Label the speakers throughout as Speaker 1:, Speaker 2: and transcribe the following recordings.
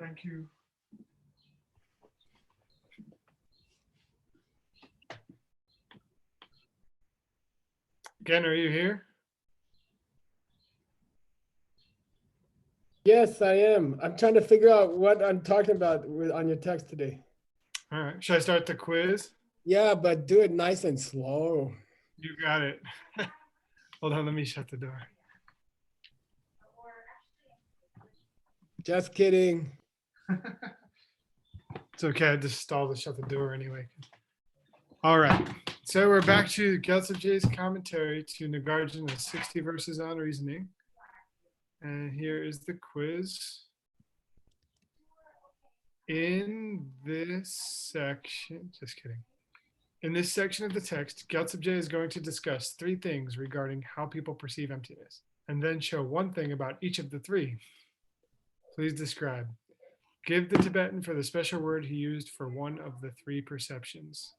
Speaker 1: Thank you. Again, are you here?
Speaker 2: Yes, I am. I'm trying to figure out what I'm talking about on your text today.
Speaker 1: All right. Should I start the quiz?
Speaker 2: Yeah, but do it nice and slow.
Speaker 1: You got it. Hold on, let me shut the door.
Speaker 2: Just kidding.
Speaker 1: It's okay. I just stalled to shut the door anyway. All right. So we're back to Gyaltsabje's commentary to Nagarjuna's 60 verses on reasoning. And here is the quiz. In this section, just kidding. In this section of the text, Gyaltsabje is going to discuss 3 things regarding how people perceive emptiness, and then show 1 thing about each of the 3. Please describe. Give the Tibetan for the special word he used for one of the 3 perceptions.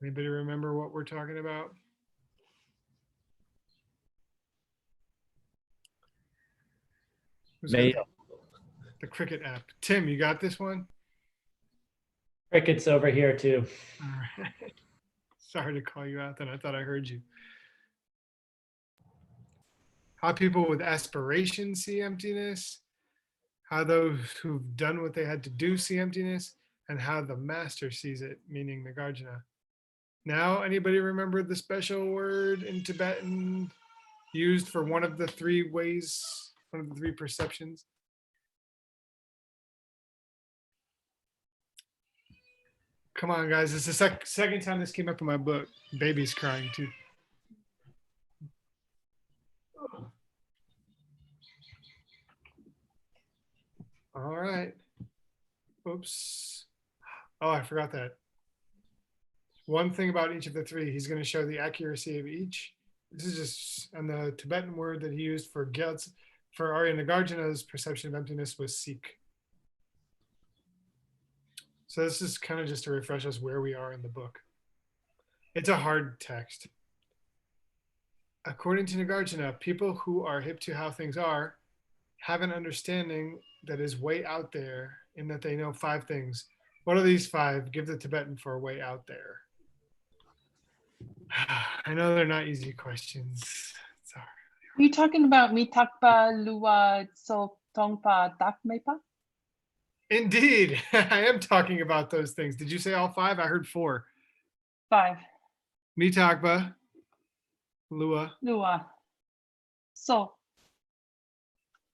Speaker 1: Anybody remember what we're talking about? Who's got the Cricket app? Tim, you got this one?
Speaker 3: Cricket's over here too.
Speaker 1: All right. Sorry to call you out then. I thought I heard you. How people with aspiration see emptiness, how those who've done what they had to do see emptiness, and how the master sees it, meaning Nagarjuna. Now, anybody remember the special word in Tibetan used for one of the 3 ways, one of the 3 perceptions? Come on, guys. It's the second time this came up in my book. Baby's crying too. All right. Oops. Oh, I forgot that. 1 thing about each of the 3. He's going to show the accuracy of each. This is just, and the Tibetan word that he used for Arya Nagarjuna's perception of emptiness was seek. So this is kind of just to refresh us where we are in the book. It's a hard text. According to Nagarjuna, people who are hip to how things are have an understanding that is way out there in that they know 5 things. What are these 5? Give the Tibetan for a way out there. I know they're not easy questions. Sorry.
Speaker 4: Are you talking about Mitakpa, Lua, So Tongpa, Dakmepa?
Speaker 1: Indeed. I am talking about those things. Did you say all 5? I heard 4.
Speaker 4: 5.
Speaker 1: Mitakpa, Lua,
Speaker 4: So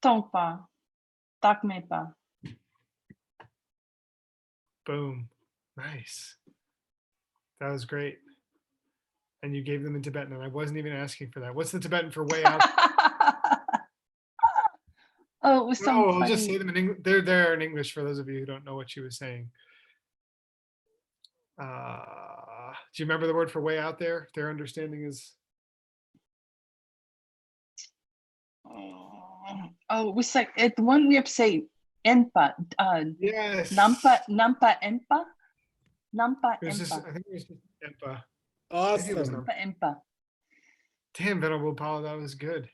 Speaker 4: Tongpa, Dakmepa.
Speaker 1: Boom. Nice. That was great. And you gave them in Tibetan, and I wasn't even asking for that. What's the Tibetan for way out?
Speaker 4: Oh, it was so
Speaker 1: I'll
Speaker 4: funny.
Speaker 1: just say them in English. They're there in English for those of you who don't know what she was saying. Do you remember the word for way out there? Their understanding is.
Speaker 4: Oh, it was like the one we have to say Enpa.
Speaker 1: Yes.
Speaker 4: Nampa Enpa.
Speaker 1: I think it was just Empa.
Speaker 2: Awesome.
Speaker 4: Empa.
Speaker 1: Damn, Venerable Paula, that was good.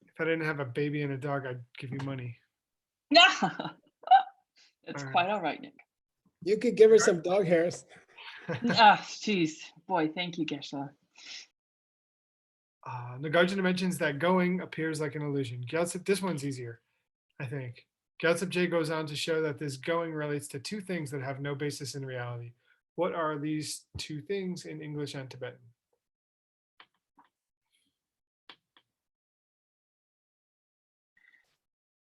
Speaker 1: If I didn't have a baby and a dog, I'd give you money.
Speaker 4: That's
Speaker 1: All
Speaker 4: quite all right, Nick.
Speaker 2: You could give her some dog hairs.
Speaker 4: Jeez, boy, thank you, Geshe-la.
Speaker 1: Nagarjuna mentions that going appears like an illusion. This one's easier, I think. Gyaltsabje goes on to show that this going relates to 2 things that have no basis in reality. What are these 2 things in English and Tibetan?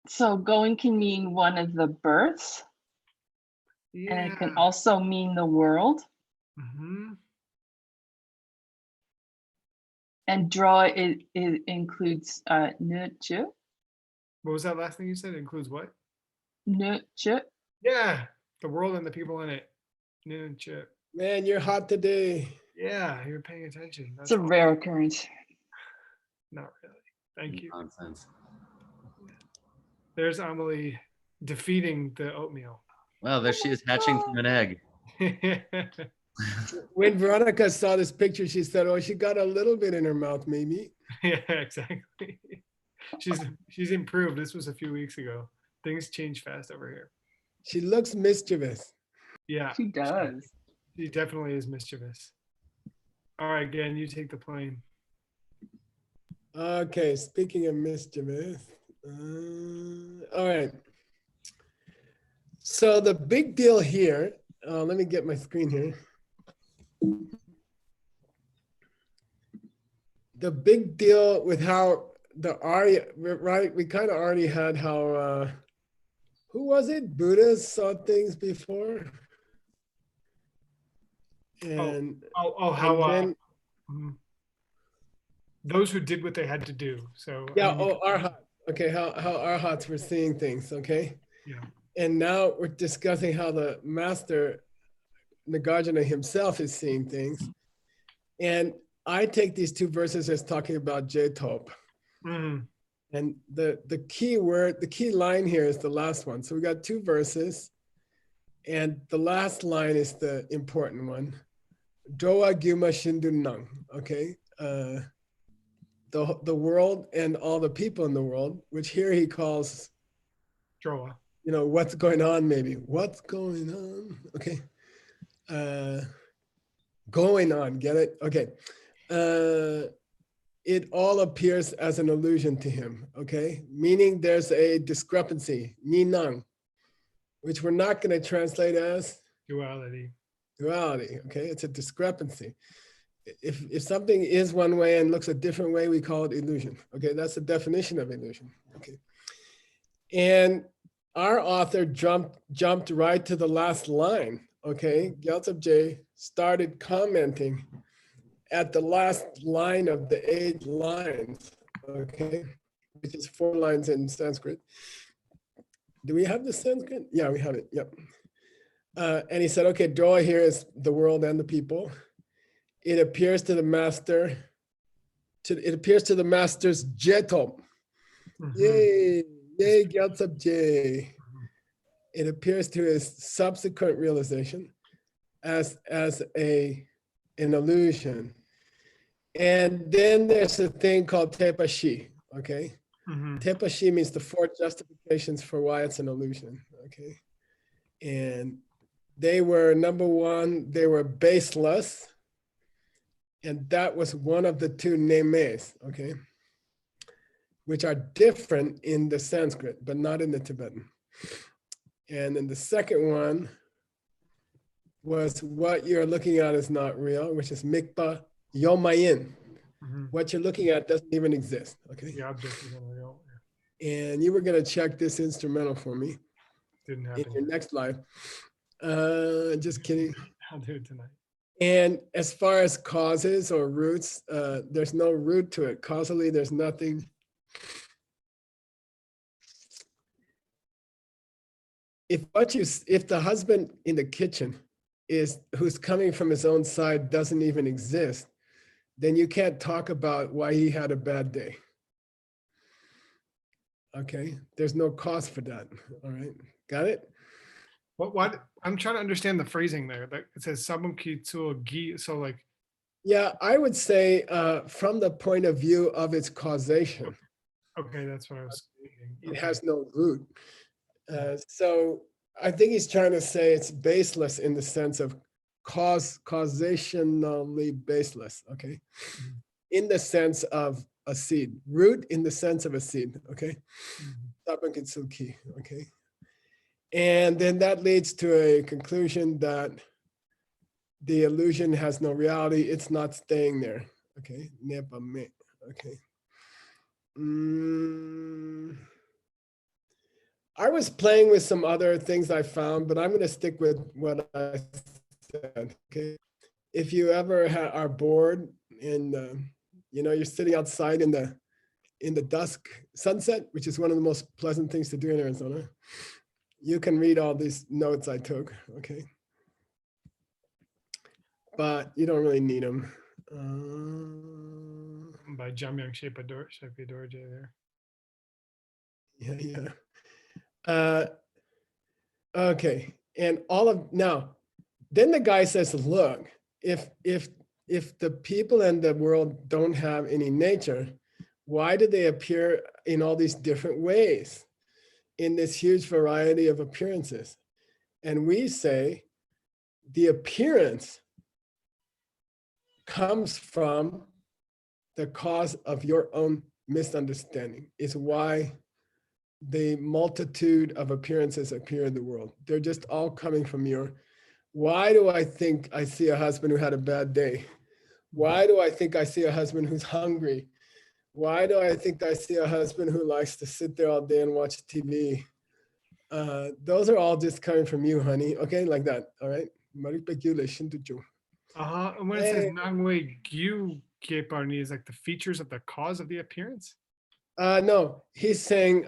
Speaker 4: So going can mean one of the births,
Speaker 1: Yeah.
Speaker 4: and it can also mean the world.
Speaker 1: Mm-hmm.
Speaker 4: And draw it includes nurture.
Speaker 1: What was that last thing you said? It includes what?
Speaker 4: Nurture.
Speaker 1: Yeah, the world and the people in it. Nurture.
Speaker 2: Man, you're hot today.
Speaker 1: Yeah, you're paying attention.
Speaker 4: It's a rare occurrence.
Speaker 1: Not really. Thank you.
Speaker 5: Nonsense.
Speaker 1: There's Amelie defeating the oatmeal.
Speaker 5: Well, there she is hatching from an egg.
Speaker 2: When Veronica saw this picture, she said, "Oh, she got a little bit in her mouth, maybe."
Speaker 1: Yeah, exactly. She's improved. This was a few weeks ago. Things change fast over here.
Speaker 2: She looks mischievous.
Speaker 1: Yeah,
Speaker 4: She does.
Speaker 1: she definitely is mischievous. All right, again, you take the plane.
Speaker 2: Okay, speaking of mischievous. All right. So the big deal here, let me get my screen here. The big deal with how the aria, right? We kind of already had how, who was it? Buddha saw things before. And,
Speaker 1: How
Speaker 2: then,
Speaker 1: mhm. Those who did what they had to do. So I
Speaker 2: yeah,
Speaker 1: mean, you
Speaker 2: arhat. Okay, how arhats were seeing things, okay?
Speaker 1: yeah.
Speaker 2: And now we're discussing how the master, Nagarjuna himself, is seeing things. And I take these two verses as talking about J-top.
Speaker 1: Mhm.
Speaker 2: And the key word, the key line here is the last one. So we got two verses. And the last line is the important one. Doa Gyuma Shindu Nang. Okay. The world and all the people in the world, which here he calls,
Speaker 1: Droa.
Speaker 2: what's going on, maybe. What's going on? Okay. Going on, get it? Okay. It all appears as an illusion to him, okay? Meaning there's a discrepancy, ninang, which we're not going to translate as
Speaker 1: Duality.
Speaker 2: duality, okay? It's a discrepancy. If something is one way and looks a different way, we call it illusion, okay? That's the definition of illusion, okay? And our author jumped right to the last line, okay? Gyaltsab J started commenting at the last line of the 8 lines, okay, which is 4 lines in Sanskrit. Do we have the Sanskrit? Yeah, we have it. Yep. And he said, okay, Droa here is the world and the people. It appears to the master. It appears to the master's Jetom.
Speaker 1: Mhm.
Speaker 2: Yay! Yay, Gyaltsab J. It appears to his subsequent realization as an illusion. And then there's a thing called tepashi, okay?
Speaker 1: Mhm.
Speaker 2: Tepashi means the 4 justifications for why it's an illusion, okay? And they were, number one, they were baseless. And that was one of the 2 nemes, okay? Which are different in the Sanskrit, but not in the Tibetan. And then the second one was what you're looking at is not real, which is mikpa yomayin.
Speaker 1: Mhm.
Speaker 2: What you're looking at doesn't even exist, okay?
Speaker 1: The object is unreal.
Speaker 2: And you were gonna check this instrumental for me
Speaker 1: Didn't
Speaker 2: in
Speaker 1: happen.
Speaker 2: your
Speaker 1: yet.
Speaker 2: next live. Just kidding.
Speaker 1: I'll do it tonight.
Speaker 2: And as far as causes or roots, there's no root to it. Causally, there's nothing. If the husband in the kitchen is who's coming from his own side doesn't even exist, then you can't talk about why he had a bad day. Okay, there's no cause for that. All right, got it?
Speaker 1: What I'm trying to understand the phrasing there. That it says sabunki tsul gi. So like,
Speaker 2: Yeah, I would say from the point of view of its causation,
Speaker 1: okay, that's what I was thinking.
Speaker 2: it
Speaker 1: Okay.
Speaker 2: has no root. So I think he's trying to say it's baseless in the sense of causationally baseless, okay?
Speaker 1: Mhm.
Speaker 2: In the sense of a seed, root in the sense of a seed, okay?
Speaker 1: Mhm.
Speaker 2: Tapankitsuki, okay? And then that leads to a conclusion that the illusion has no reality, it's not staying there, okay? Nepame, okay? I was playing with some other things I found, but I'm going to stick with what I said. Okay, if you ever are bored and you're sitting outside in the dusk sunset, which is one of the most pleasant things to do in Arizona, you can read all these notes I took. Okay, but you don't really need them.
Speaker 1: By Jamyang Shepa Dorje there.
Speaker 2: Yeah. Okay, and then the guy says, look, if the people in the world don't have any nature, why do they appear in all these different ways? in this huge variety of appearances. And we say the appearance comes from the cause of your own misunderstanding. Is why the multitude of appearances appear in the world. They're just all coming from why do I think I see a husband who had a bad day? Why do I think I see a husband who's hungry? Why do I think I see a husband who likes to sit there all day and watch TV? Those are all just coming from you, honey. Okay, like that. All right.
Speaker 1: And when it says Nangwei Gyu Keparni is like the features of the cause of the appearance?
Speaker 2: No, he's saying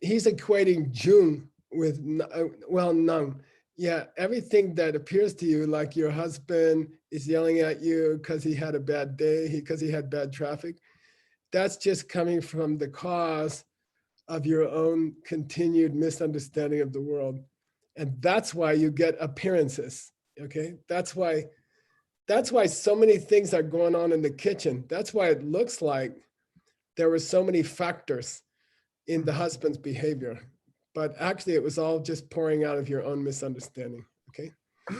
Speaker 2: he's equating Jung with Nang. Yeah, everything that appears to you, like your husband is yelling at you because he had a bad day, because he had bad traffic, that's just coming from the cause of your own continued misunderstanding of the world. And that's why you get appearances, okay? That's why so many things are going on in the kitchen. That's why it looks like there were so many factors in the husband's behavior. But actually, it was all just pouring out of your own misunderstanding. Okay.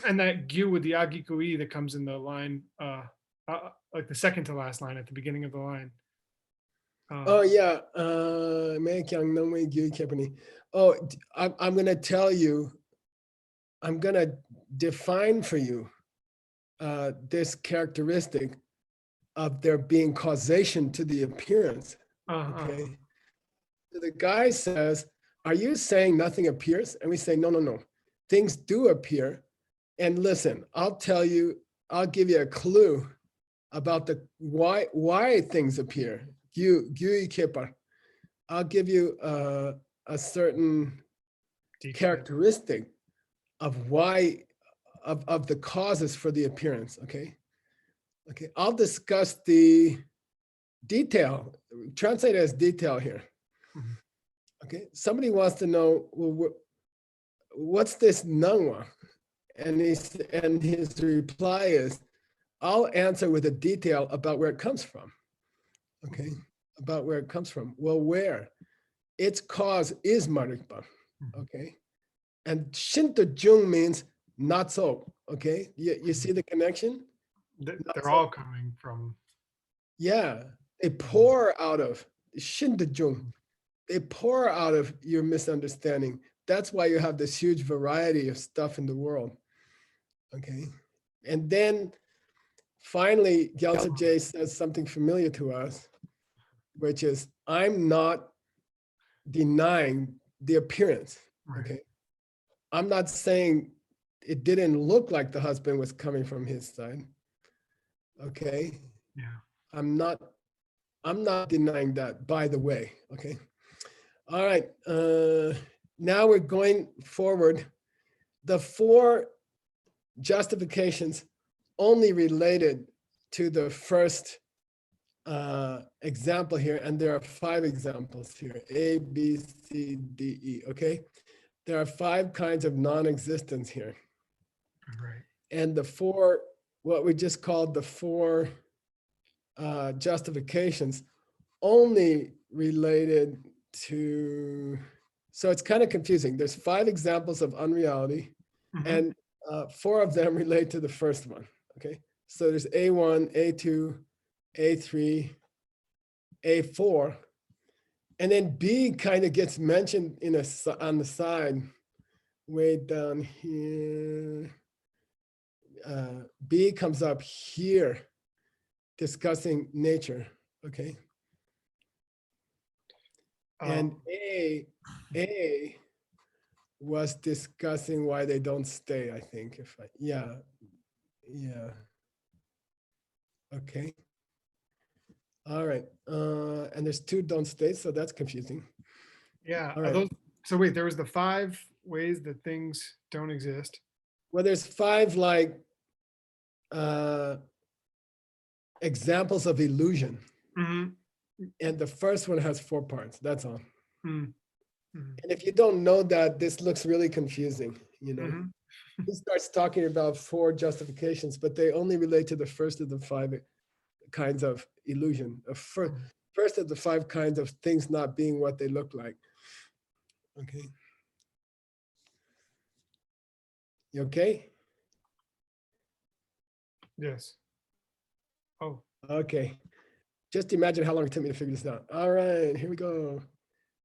Speaker 1: And that gyu with the agikui that comes in the line, like the second to last line at the beginning of the line.
Speaker 2: Oh yeah. Oh, I'm gonna tell you. I'm gonna define for you this characteristic of there being causation to the appearance. Okay. So the guy says, are you saying nothing appears? And we say, no. Things do appear. And listen, I'll give you a clue about the why things appear. I'll give you a certain characteristic of why, of the causes for the appearance, okay? Okay, I'll discuss the detail, translate as detail here. Okay, somebody wants to know, well, what's this nangwa? And his reply is, I'll answer with a detail about where it comes from. Okay, about where it comes from. Well, where? Its cause is marikpa. Okay, and shinto jung means not so. Okay, you see the connection?
Speaker 1: They're all coming from.
Speaker 2: Yeah, they pour out of shinto jung. They pour out of your misunderstanding. That's why you have this huge variety of stuff in the world. Okay. And then finally, Gyaltsab J says something familiar to us, which is, I'm not denying the appearance.
Speaker 1: Right.
Speaker 2: Okay. I'm not saying it didn't look like the husband was coming from his side. Okay.
Speaker 1: Yeah.
Speaker 2: I'm not denying that, by the way. Okay. All right, now we're going forward. The 4 justifications only related to the first example here, and there are 5 examples here, A, B, C, D, E, okay? There are 5 kinds of non-existence here.
Speaker 1: Right.
Speaker 2: And the 4, what we just called the 4 justifications only related to, so it's kind of confusing. There's 5 examples of unreality, and 4 of them relate to the first one. Okay, so there's A1, A2, A3, A4, and then B kind of gets mentioned on the side, way down here. B comes up here, discussing nature. Okay. And A was discussing why they don't stay, I think. Yeah. Okay. All right. And there's 2 don't stay, so that's confusing.
Speaker 1: Yeah.
Speaker 2: All right.
Speaker 1: So wait, there was the 5 ways that things don't exist.
Speaker 2: Well, there's 5 like examples of illusion. And the first one has 4 parts. That's all. And if you don't know that, this looks really confusing. You know, he starts talking about 4 justifications, but they only relate to the first of the 5 kinds of illusion. First first of the 5 kinds of things not being what they look like. Okay. You okay?
Speaker 1: Yes. Oh,
Speaker 2: Okay. Just imagine how long it took me to figure this out. All right, here we go.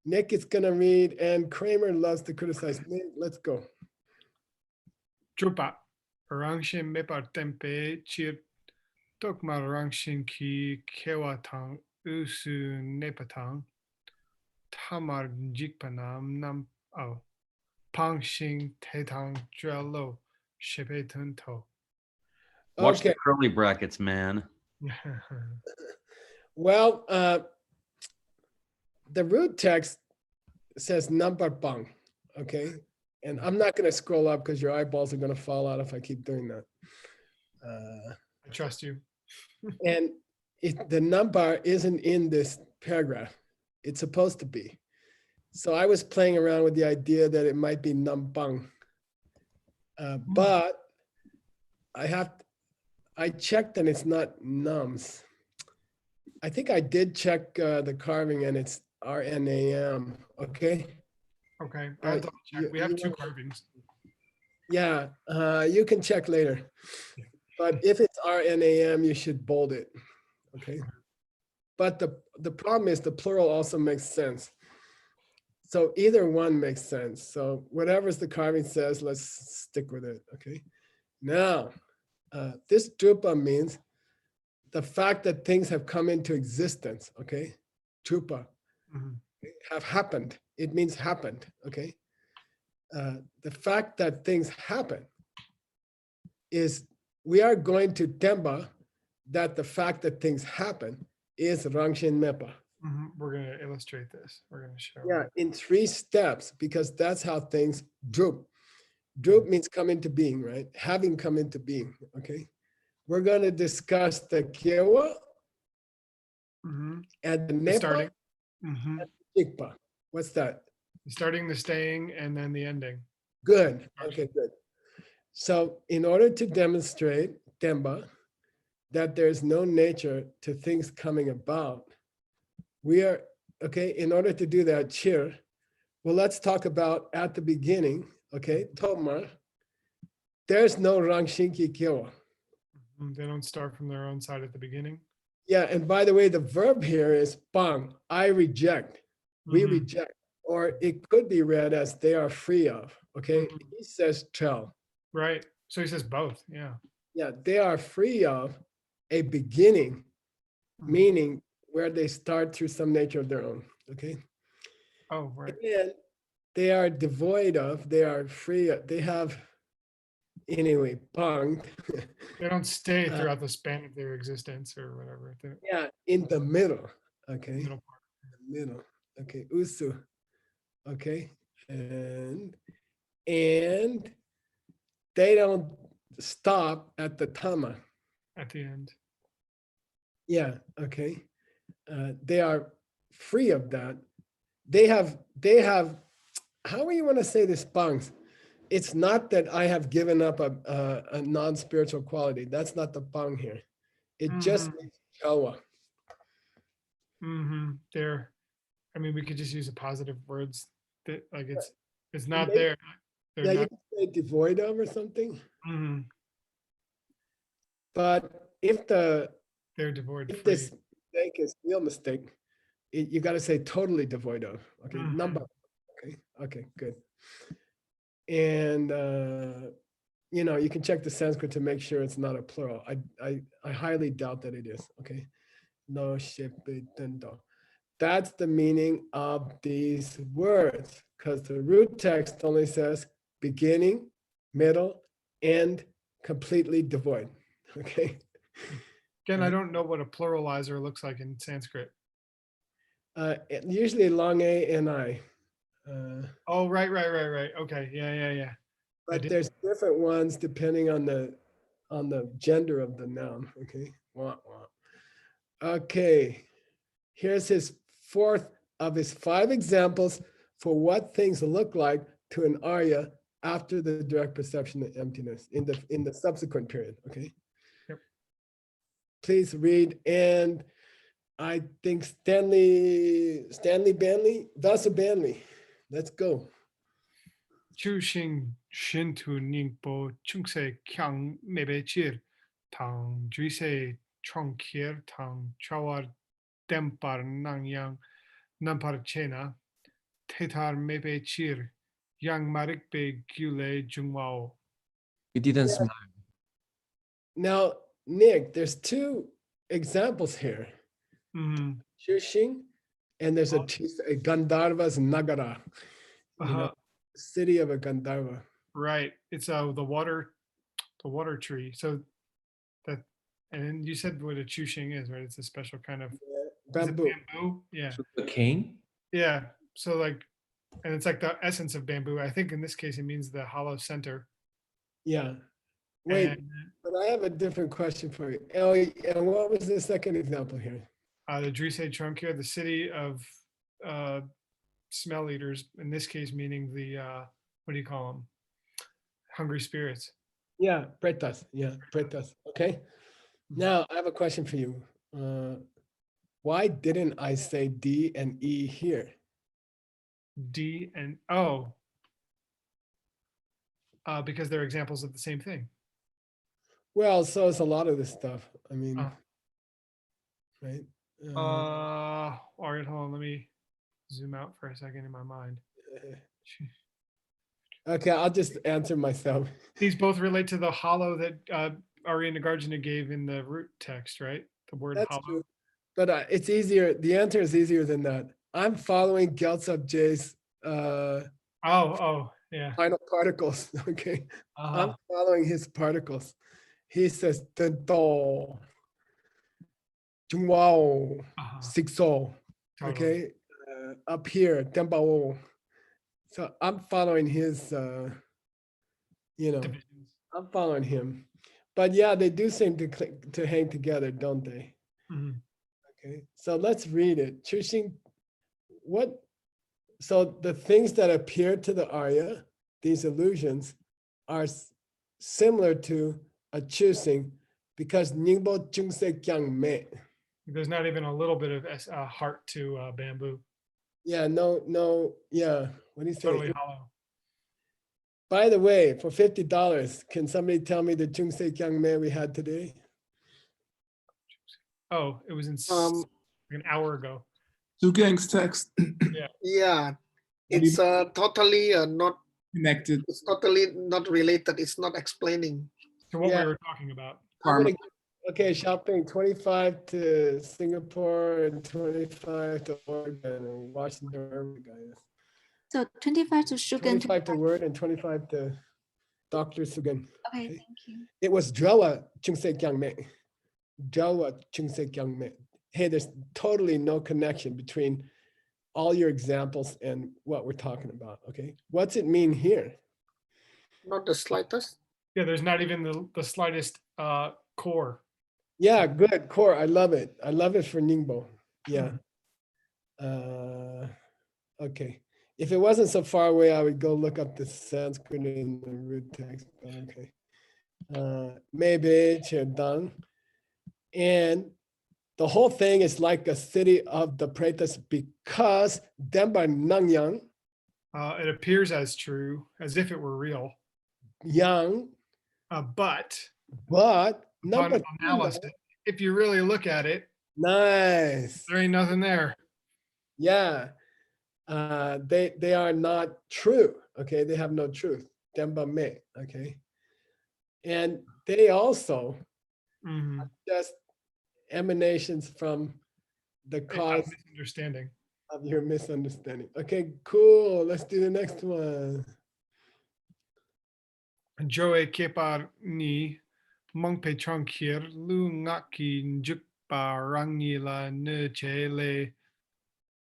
Speaker 2: Nick is gonna read, and Kramer loves to criticize. Nick, let's go.
Speaker 1: Drupa. Rangshin mepar tempe chir tokma rangshin ki kewatang usu nepatang tamar jikpanam nam oh pangshin tetang drelo shepetun to.
Speaker 5: Watch
Speaker 2: Okay,
Speaker 5: the curly brackets, man.
Speaker 2: well, the root text says number bang, okay? And I'm not gonna scroll up because your eyeballs are gonna fall out if I keep doing that.
Speaker 1: I trust you.
Speaker 2: And the number isn't in this paragraph. It's supposed to be. So I was playing around with the idea that it might be numbang. But I checked and it's not nums. I think I did check the carving and it's RNAM, okay?
Speaker 1: Okay, I'll double check. We have
Speaker 2: you
Speaker 1: 2
Speaker 2: wanna-
Speaker 1: carvings.
Speaker 2: Yeah, you can check later. But if it's RNAM, you should bold it, okay? But the problem is the plural also makes sense. So either one makes sense. So whatever's the carving says, let's stick with it, okay? Now, this drupa means the fact that things have come into existence, okay? Drupa,
Speaker 1: Mhm.
Speaker 2: have happened. It means happened, okay? The fact that things happen is, we are going to temba that the fact that things happen is rangshin mepa.
Speaker 1: We're gonna illustrate this. We're gonna show.
Speaker 2: Yeah, in 3 steps, because that's how things droop. Droop means come into being, right? Having come into being, okay? We're gonna discuss the kiewa
Speaker 1: Mhm.
Speaker 2: and the
Speaker 1: The
Speaker 2: nepa,
Speaker 1: starting. Mhm.
Speaker 2: ikpa. What's that?
Speaker 1: The starting, the staying, and then the ending.
Speaker 2: Good, okay, good. So in order to demonstrate, temba, that there's no nature to things coming about, we are, okay, in order to do that, cheer, well, let's talk about at the beginning, okay, tomar, there's no rangshinki kiewa.
Speaker 1: They don't start from their own side at the beginning.
Speaker 2: Yeah, and by the way, the verb here is bang, I reject, we
Speaker 1: Mhm.
Speaker 2: reject, or it could be read as they are free of, okay?
Speaker 1: Mhm.
Speaker 2: He says tell.
Speaker 1: Right. So he says both. Yeah.
Speaker 2: Yeah, they are free of a beginning,
Speaker 1: Mhm.
Speaker 2: meaning where they start through some nature of their own, okay?
Speaker 1: Oh, right.
Speaker 2: And they are devoid of, they are free, they have, anyway, bang.
Speaker 1: They don't stay
Speaker 2: Uh,
Speaker 1: throughout the span of their existence or whatever. The
Speaker 2: Yeah, in the middle, okay?
Speaker 1: middle part.
Speaker 2: The middle, okay, usu, okay? And they don't stop at the tama.
Speaker 1: At the end.
Speaker 2: Yeah, okay. They are free of that. They have, how do you want to say this, bangs? It's not that I have given up a non-spiritual quality. That's not the bang here. It just
Speaker 1: Mhm.
Speaker 2: means chawa.
Speaker 1: They're, I mean, we could just use the positive words that like it's not
Speaker 2: Maybe-
Speaker 1: there. They're
Speaker 2: Yeah, you
Speaker 1: not.
Speaker 2: can say devoid of or something.
Speaker 1: Mhm.
Speaker 2: But if
Speaker 1: They're devoid
Speaker 2: if
Speaker 1: free.
Speaker 2: this mistake is real mistake, you got to say totally devoid of. Okay,
Speaker 1: Mhm.
Speaker 2: number. Okay, good. And you can check the Sanskrit to make sure it's not a plural. I highly doubt that it is. Okay, no shepitendo. That's the meaning of these words, because the root text only says beginning, middle, end, completely devoid. Okay.
Speaker 1: Again, I don't know what a pluralizer looks like in Sanskrit.
Speaker 2: Usually long A and I.
Speaker 1: Oh, right. Okay. Yeah.
Speaker 2: But
Speaker 1: did-
Speaker 2: there's different ones depending on the gender of the noun. Okay. Wah, wah. Okay. Here's his 4th of his 5 examples for what things look like to an Arya after the direct perception of emptiness in the subsequent period. Okay.
Speaker 1: Yep.
Speaker 2: Please read, and I think Stanley Banley, Vasa Banley. Let's go.
Speaker 1: Chushing Shintu Ningpo Chungse Kyang Mebe Chir Tang Juise Tronkier Tang Chawar Tempar Nangyang Nampar Chena Tetar Mebe Chir Yang Marikbe Gule Jungwao.
Speaker 6: You didn't smile.
Speaker 2: Now, Nick, there's two examples here.
Speaker 1: Mhm.
Speaker 2: Chushing, and there's a Gandharva's Nagara,
Speaker 1: Uh-huh.
Speaker 2: city of a Gandharva.
Speaker 1: Right. It's the water tree. So that, and you said what a chushing is, right? It's a special kind of is it
Speaker 2: Bamboo.
Speaker 1: bamboo. Yeah.
Speaker 6: The king?
Speaker 1: Yeah. So like, and it's like the essence of bamboo. I think in this case it means the hollow center.
Speaker 2: Yeah. Wait,
Speaker 1: And
Speaker 2: but I have a different question for you. Oh, and what was the second example here?
Speaker 1: the Drise Trunkia, the city of smell eaters, in this case meaning the what do you call them? Hungry spirits.
Speaker 2: Yeah, pretas. Yeah, pretas. Okay. Now I have a question for you. Why didn't I say D and E here?
Speaker 1: D and O. Because they're examples of the same thing.
Speaker 2: Well, so it's a lot of this stuff. I mean,
Speaker 1: Oh.
Speaker 2: right?
Speaker 1: All right, hold on. Let me zoom out for a second in my mind.
Speaker 2: Okay, I'll just answer myself.
Speaker 1: These both relate to the hollow that Ariana Nagarjuna gave in the root text, right? The word
Speaker 2: That's
Speaker 1: hollow.
Speaker 2: true. But it's easier. The answer is easier than that. I'm following Gyaltsab J's
Speaker 1: Oh, yeah.
Speaker 2: final particles. Okay, I'm
Speaker 1: Uh-huh.
Speaker 2: following his particles. He says "tento," "jungwao,"
Speaker 1: Uh-huh.
Speaker 2: "sixo."
Speaker 1: Totally.
Speaker 2: Okay, up here "tempao." So I'm following his.
Speaker 1: Divisions.
Speaker 2: I'm following him. But yeah, they do seem to hang together, don't they?
Speaker 1: Mhm.
Speaker 2: Okay, so let's read it. Choosing what? So the things that appear to the Arya, these illusions, are similar to a choosing because Ningbo Chungse Kyang Me.
Speaker 1: There's not even a little bit of heart to bamboo.
Speaker 2: Yeah, no, yeah. What do you say?
Speaker 1: Totally hollow.
Speaker 2: By the way, for $50, can somebody tell me the Chungse Kyang Me we had today?
Speaker 1: Oh, it was in
Speaker 7: Um,
Speaker 1: like an hour ago.
Speaker 8: Gang's text
Speaker 7: yeah,
Speaker 8: What do you
Speaker 7: it's totally not.
Speaker 8: connected.
Speaker 7: It's totally not related. It's not explaining.
Speaker 1: To what
Speaker 2: Yeah.
Speaker 1: we were talking about.
Speaker 2: I'm gonna okay, shopping 25 to Singapore and 25 to Oregon and Washington, wherever the guy is.
Speaker 9: So 25 to Sugar.
Speaker 2: 25 to Word and 25 to Dr. Sugan.
Speaker 9: Okay,
Speaker 2: Okay.
Speaker 9: thank you.
Speaker 2: It was Drawa Chungse Kyang Me. Drawa Chungse Kyang Me. Hey, there's totally no connection between all your examples and what we're talking about. Okay. What's it mean here?
Speaker 7: Not the slightest.
Speaker 1: Yeah, there's not even the slightest core.
Speaker 2: Yeah, good. Core. I love it. I love it for Ningbo. Yeah. Okay. If it wasn't so far away, I would go look up the Sanskrit in the root text. But okay. Maybe Cherdang. And the whole thing is like a city of the Pretas because Demba Nangyang,
Speaker 1: It appears as true, as if it were real.
Speaker 2: Yang,
Speaker 1: But
Speaker 2: but
Speaker 1: upon
Speaker 2: number
Speaker 1: analysis, if you really look at it,
Speaker 2: nice.
Speaker 1: there ain't nothing there.
Speaker 2: Yeah. They are not true. Okay. They have no truth. Demba me. Okay. And they also
Speaker 1: Mhm.
Speaker 2: just emanations from the
Speaker 1: It's a
Speaker 2: cause
Speaker 1: misunderstanding.
Speaker 2: of your misunderstanding. Okay, cool. Let's do the next one.
Speaker 1: Joe Kepar ni mongpe tronkir lu ngaki njukpa rangi la ne chele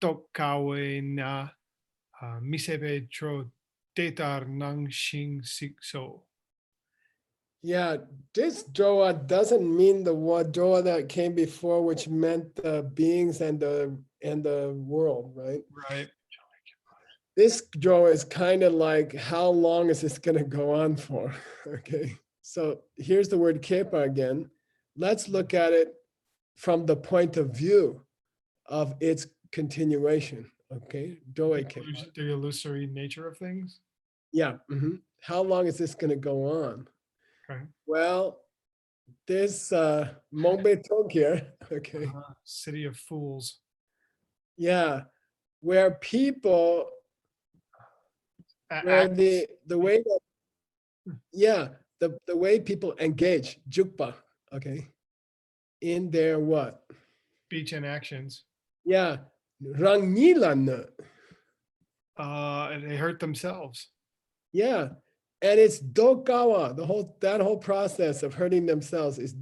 Speaker 1: tokawe na misebe tro detar nang shing sikso.
Speaker 2: Yeah, this Joa doesn't mean the Joa that came before, which meant the beings and the world, right?
Speaker 1: Right.
Speaker 2: This Joa is kind of like, how long is this going to go on for? Okay, so here's the word kepa again. Let's look at it from the point of view of its continuation. Okay, doeke.
Speaker 1: The illusory nature of things.
Speaker 2: Yeah. How long is this going to go on?
Speaker 1: Okay.
Speaker 2: Well, this Monbeton here, okay,
Speaker 1: City of fools.
Speaker 2: yeah, where people, where
Speaker 1: Act-
Speaker 2: the way that, yeah, the way people engage, jukpa, okay, in their what?
Speaker 1: speech and actions.
Speaker 2: Yeah, rangilan,
Speaker 1: And they hurt themselves.
Speaker 2: yeah, and it's dokawa, that whole process of hurting themselves is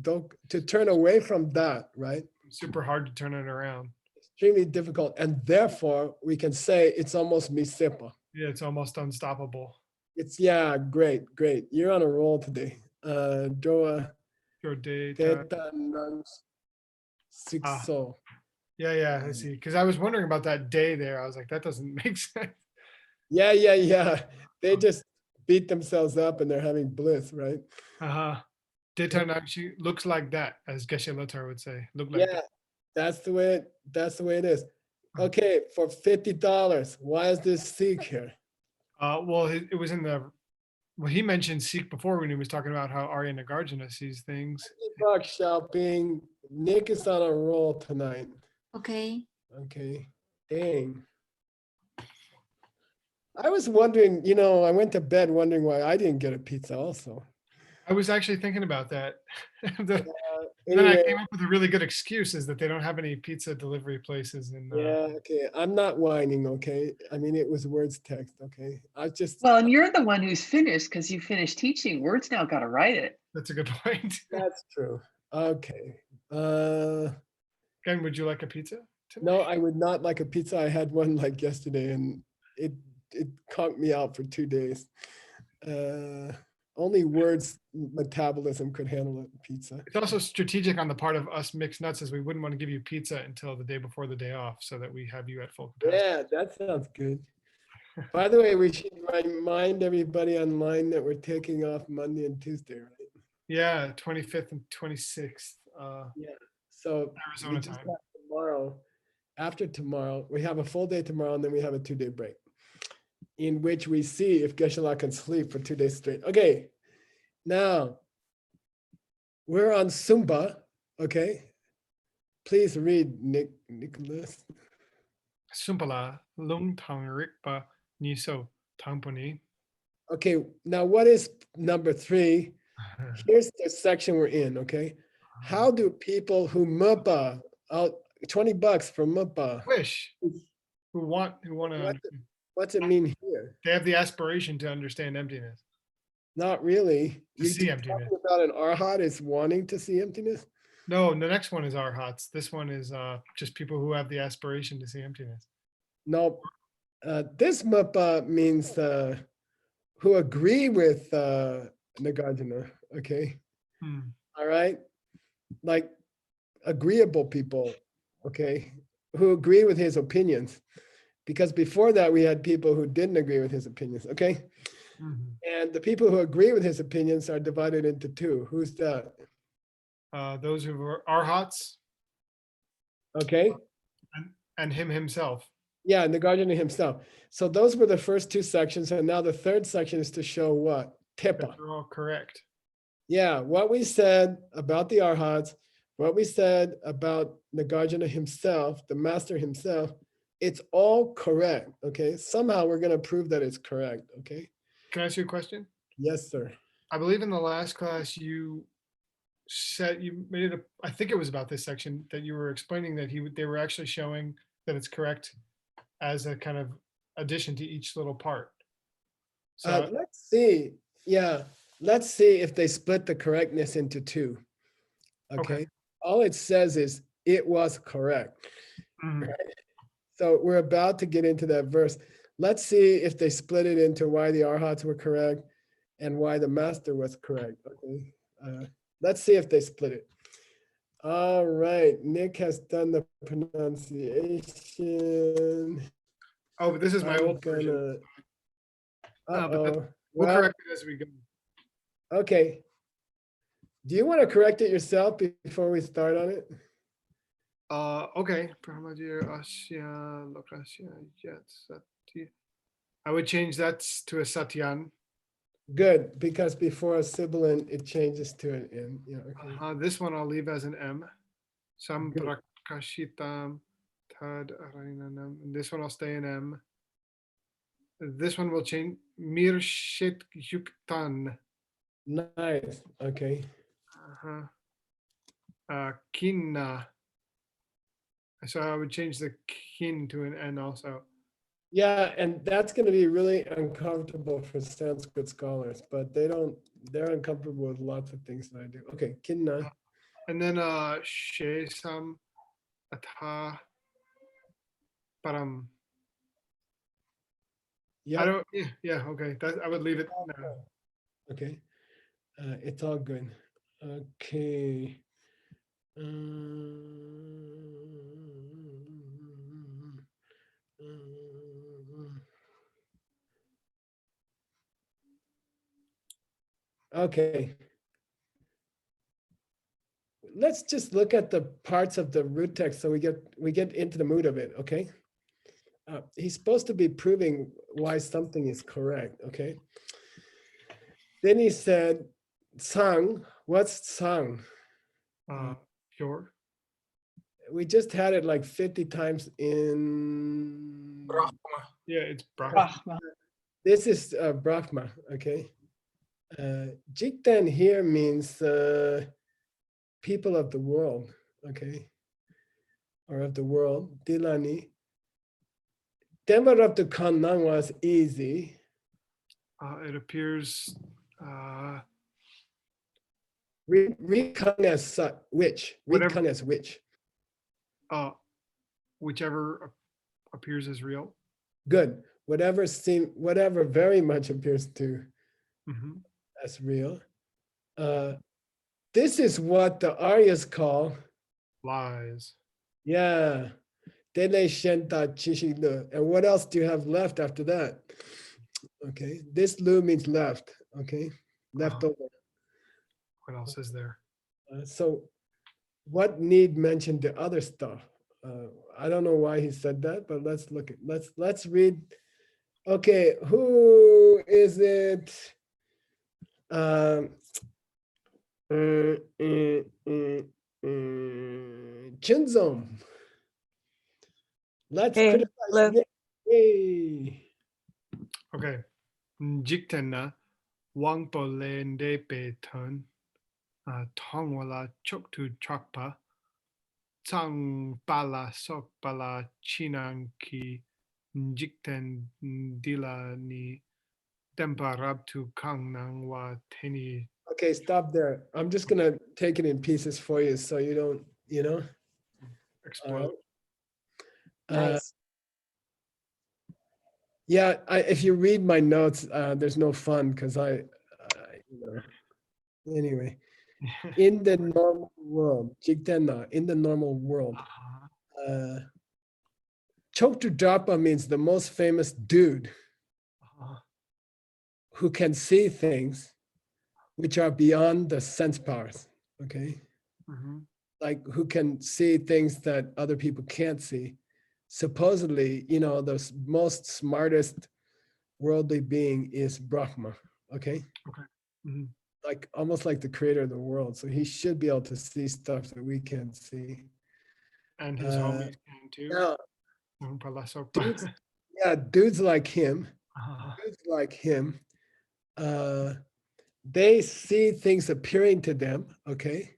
Speaker 2: to turn away from that, right?
Speaker 1: Super hard to turn it around.
Speaker 2: Extremely difficult, and therefore we can say it's almost misepa.
Speaker 1: Yeah, it's almost unstoppable.
Speaker 2: It's great. You're on a roll today. Doa
Speaker 1: Your day.
Speaker 2: Teta Nang Sixo.
Speaker 1: Yeah, I see. Because I was wondering about that day there. I was like, that doesn't make sense.
Speaker 2: Yeah. They just beat themselves up and they're having bliss, right?
Speaker 1: Detanakshi looks like that, as Geshe Lothar would say. Look like
Speaker 2: Yeah,
Speaker 1: that.
Speaker 2: that's the way it is. Okay, for $50. Why is this Sikh here?
Speaker 1: Well, it was in the. Well, he mentioned Sikh before when he was talking about how Arya Nagarjuna sees things.
Speaker 2: $50 shopping. Nick is on a roll tonight.
Speaker 9: Okay.
Speaker 2: Okay, dang. I was wondering, I went to bed wondering why I didn't get a pizza also.
Speaker 1: I was actually thinking about that. Then I
Speaker 2: Anyway,
Speaker 1: came up with a really good excuse is that they don't have any pizza delivery places in.
Speaker 2: yeah, okay. I'm not whining, okay? I mean, it was words text, okay? I just,
Speaker 4: Well, and you're the one who's finished because you finished teaching. Word's now got to write it.
Speaker 1: That's a good point.
Speaker 2: that's true. Okay.
Speaker 1: Ken, would you like a pizza? tonight?
Speaker 2: No, I would not like a pizza. I had one like yesterday and it conked me out for 2 days. Only words metabolism could handle it, pizza.
Speaker 1: It's also strategic on the part of us mixed nuts, as we wouldn't want to give you pizza until the day before the day off, so that we have you at full capacity.
Speaker 2: Yeah, that sounds good. By the way, we should remind everybody online that we're taking off Monday and Tuesday, right?
Speaker 1: Yeah, 25th and 26th.
Speaker 2: So
Speaker 1: Arizona
Speaker 2: we just
Speaker 1: time.
Speaker 2: got tomorrow, after tomorrow, we have a full day tomorrow and then we have a 2-day break in which we see if Geshe-la can sleep for 2 days straight. Okay, now we're on Sumba, okay? Please read, Nicholas.
Speaker 1: Sumpala, Lung Tang Rikpa, Niso, Tangpuni.
Speaker 2: Okay, now what is number 3? Here's the section we're in, okay? How do people who mupa out $20 for mupa?
Speaker 1: Wish who want to.
Speaker 2: What's it mean here?
Speaker 1: They have the aspiration to understand emptiness.
Speaker 2: Not really.
Speaker 1: To see emptiness.
Speaker 2: Talking about an arhat is wanting to see emptiness?
Speaker 1: No, the next one is arhats. This one is just people who have the aspiration to see emptiness.
Speaker 2: No, this mupa means who agree with Nagarjuna, okay? All right? Like agreeable people, okay? Who agree with his opinions. Because before that, we had people who didn't agree with his opinions, okay? And the people who agree with his opinions are divided into 2. Who's that?
Speaker 1: Those who are arhats
Speaker 2: Okay?
Speaker 1: and him himself.
Speaker 2: Yeah, Nagarjuna himself. So those were the first 2 sections. And now the third section is to show what? Tepa.
Speaker 1: They're all correct.
Speaker 2: Yeah, what we said about the arhats, what we said about Nagarjuna himself, the master himself, it's all correct, okay? Somehow we're going to prove that it's correct, okay?
Speaker 1: Can I ask you a question?
Speaker 2: Yes, sir.
Speaker 1: I believe in the last class you said you made it. I think it was about this section that you were explaining that they were actually showing that it's correct as a kind of addition to each little part. So
Speaker 2: Let's see. Yeah, let's see if they split the correctness into 2. Okay. All it says is it was correct. So we're about to get into that verse. Let's see if they split it into why the arhats were correct and why the master was correct. Okay. Let's see if they split it. All right. Nick has done the pronunciation.
Speaker 1: Oh, but this is my old version.
Speaker 2: Uh-oh.
Speaker 1: We'll
Speaker 2: Well,
Speaker 1: correct it as we go.
Speaker 2: okay. Do you want to correct it yourself before we start on it?
Speaker 1: Okay. Brahmadir Asya Lokasya Yet Sati. I would change that to a Satyan.
Speaker 2: Good, because before a sibilant, it changes to an N. Yeah, okay.
Speaker 1: This one I'll leave as an M.
Speaker 2: Good.
Speaker 1: Samprakashitam Tad Arinanam. This one I'll stay in M. This one will change. Mirshit Yuktan.
Speaker 2: Nice. Okay.
Speaker 1: Kinna. So I would change the kin to an N also.
Speaker 2: Yeah, and that's going to be really uncomfortable for Sanskrit scholars, but they're uncomfortable with lots of things that I do. Okay, kinna.
Speaker 1: And then Shesam Atha Param. I
Speaker 2: Yeah.
Speaker 1: don't, yeah, okay. I would leave it now.
Speaker 2: Okay. It's all good. Okay. Okay. Let's just look at the parts of the root text so we get into the mood of it, okay? He's supposed to be proving why something is correct, okay? Then he said, sang, what's sang?
Speaker 1: Pure.
Speaker 2: We just had it like 50 times in.
Speaker 1: Yeah, it's Brahma.
Speaker 4: Brahma.
Speaker 2: This is Brahma, okay? Jikten here means people of the world, okay? Or of the world, Dilani. Demarab to Kannan was easy.
Speaker 1: It appears
Speaker 2: Read Kan as which? Read
Speaker 1: Whatever.
Speaker 2: Kan as which?
Speaker 1: Whichever appears as real.
Speaker 2: Good. Whatever very much appears to as real. This is what the Aryas call
Speaker 1: Lies.
Speaker 2: yeah. Dele Shenta Chishi Lu. And what else do you have left after that? Okay. This Lu means left. Okay. Left over.
Speaker 1: What else is there?
Speaker 2: So what need mentioned the other stuff? I don't know why he said that, but let's look at let's read. Okay, who is it? Chinzom. Let's
Speaker 10: Hey,
Speaker 2: criticize
Speaker 10: look.
Speaker 2: Nick. Hey.
Speaker 1: Okay. Jiktena Wangpo Lende Pe Tun Tongwala Choktu Chakpa Tsang Bala Sok Bala Chinanki Jikten Dila Ni Dempa Rabtu Kang Nang Wa Teni.
Speaker 2: Okay, stop there. I'm just gonna take it in pieces for you so you don't,
Speaker 1: Explode.
Speaker 10: Nice.
Speaker 2: Yeah, if you read my notes, there's no fun because anyway. In the normal world, Jiktena, in the normal world, Choktu means the most famous dude who can see things which are beyond the sense powers, okay? Like who can see things that other people can't see. Supposedly, the most smartest worldly being is Brahma, okay?
Speaker 1: Okay.
Speaker 2: Like almost like the creator of the world. So he should be able to see stuff that we can't see.
Speaker 1: And his homies can too.
Speaker 2: Now,
Speaker 1: Dudes,
Speaker 2: dudes like him, they see things appearing to them, okay,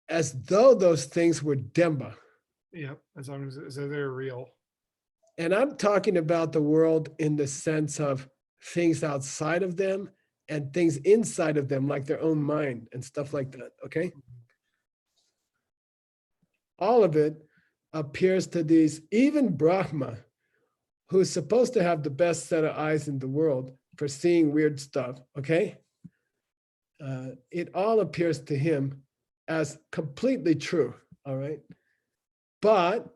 Speaker 2: as though those things were Demba.
Speaker 1: Yep, as long as they're real.
Speaker 2: And I'm talking about the world in the sense of things outside of them and things inside of them, like their own mind and stuff like that, okay? All of it appears to these, even Brahma, who's supposed to have the best set of eyes in the world for seeing weird stuff, okay? It all appears to him as completely true, all right? But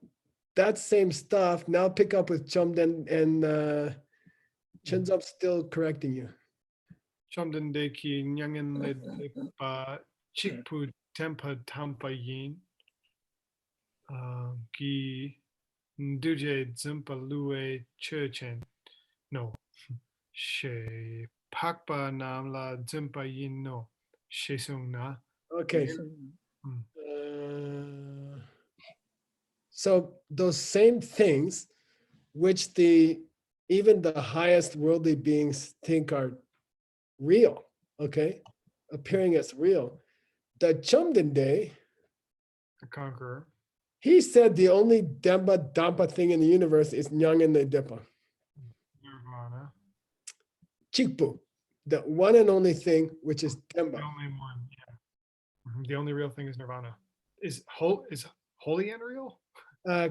Speaker 2: that same stuff, now pick up with Chomden and Chinzop still correcting you.
Speaker 1: Chomden Deki Nyangin Lid Chikpu Tempa Tampa Yin. Gi Duje Zimpa Lue Churchen. No. She Pakpa Namla Zimpa Yin no. She Sung Na.
Speaker 2: Okay.
Speaker 1: Mm.
Speaker 2: So those same things which even the highest worldly beings think are real, okay, appearing as real. The Chomdende,
Speaker 1: The conqueror.
Speaker 2: he said the only Demba Dampa thing in the universe is Nyangene Depa.
Speaker 1: Nirvana.
Speaker 2: Chikpu, the one and only thing which is
Speaker 1: The
Speaker 2: Demba.
Speaker 1: only one. Yeah. The only real thing is Nirvana. Is holy and real?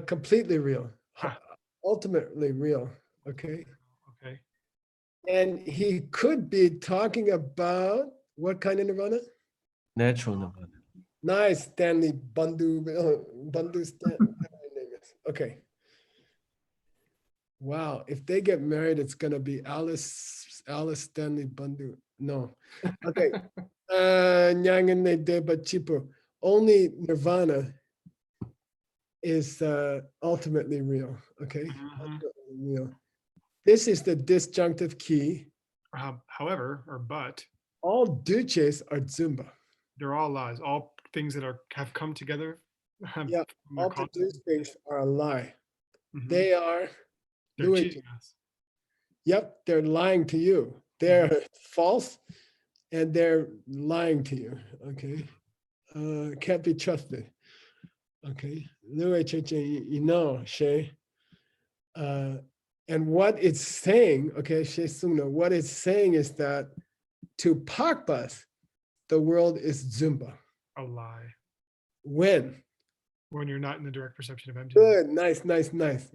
Speaker 2: Completely real,
Speaker 1: Ah.
Speaker 2: ultimately real, okay?
Speaker 1: Okay.
Speaker 2: And he could be talking about what kind of Nirvana?
Speaker 6: Natural Nirvana.
Speaker 2: Nice, Stanley Bundu. Bundu Stan. Okay. Wow, if they get married, it's gonna be Alice Stanley Bundu. No. Okay. Nyangene Deba Chipo. Only Nirvana is ultimately real. Okay. Ultimately real. This is the disjunctive key.
Speaker 1: However, or but,
Speaker 2: All duches are Zumba.
Speaker 1: they're all lies. All things that have come together.
Speaker 2: Yeah,
Speaker 1: from their
Speaker 2: all
Speaker 1: concept.
Speaker 2: produced things are a lie.
Speaker 1: Mhm.
Speaker 2: They are
Speaker 1: They're
Speaker 2: Louis.
Speaker 1: cheating us.
Speaker 2: Yep, they're lying to you. They're false and they're lying to you. Okay. Can't be trusted. Okay. Louis you know, Shay. And what it's saying, okay, Shay Sumna, what it's saying is that to Pakbas, the world is Zumba.
Speaker 1: A lie.
Speaker 2: When?
Speaker 1: When you're not in the direct perception of emptiness.
Speaker 2: Good, nice.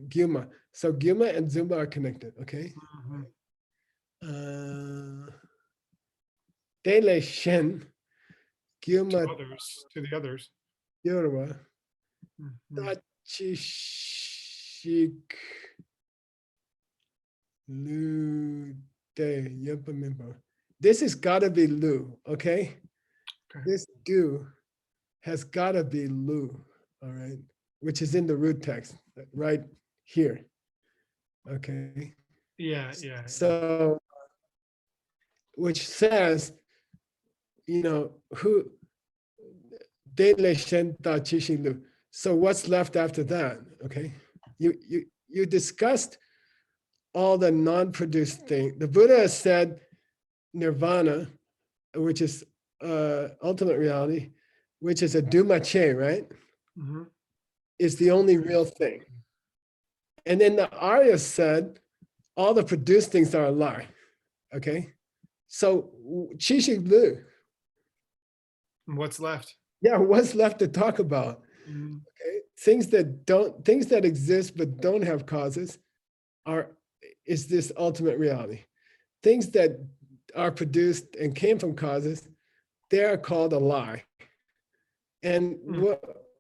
Speaker 2: Guma. So Guma and Zumba are connected, okay? Dele Shen, Guma
Speaker 1: To the others.
Speaker 2: Yorwa,
Speaker 1: Mhm.
Speaker 2: Tachishik Lu De Yepamimba. This has gotta be Lu, okay?
Speaker 1: Okay.
Speaker 2: This do has gotta be Lu, all right? Which is in the root text, right here. Okay.
Speaker 1: Yeah.
Speaker 2: So, which says, who Dele Shen Tachishi Lu. So what's left after that? Okay. You discussed all the non-produced thing. The Buddha said nirvana, which is ultimate reality, which is a dumache, right?
Speaker 1: Mhm.
Speaker 2: Is the only real thing. And then the Arya said all the produced things are a lie. Okay. So Chishi Lu.
Speaker 1: What's left?
Speaker 2: Yeah, what's left to talk about?
Speaker 1: Mhm.
Speaker 2: Okay. Things that exist but don't have causes is this ultimate reality. Things that are produced and came from causes, they are called a lie. And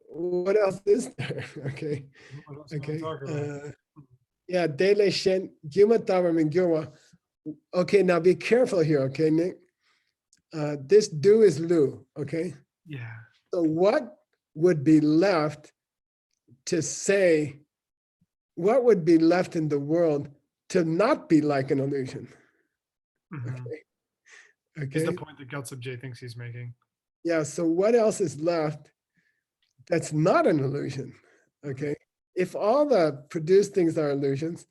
Speaker 2: what else is there? Okay.
Speaker 1: What else can we talk about?
Speaker 2: Yeah, Dele Shen, Gima Tawamin Gilwa. Okay, now be careful here, okay, Nick? This do is Lu, okay?
Speaker 1: Yeah.
Speaker 2: So what would be left to say, what would be left in the world to not be like an illusion?
Speaker 1: Mhm.
Speaker 2: Okay.
Speaker 1: Is the point that Gyaltsab J thinks he's making.
Speaker 2: Yeah, so what else is left that's not an illusion? Okay. If all the produced things are illusions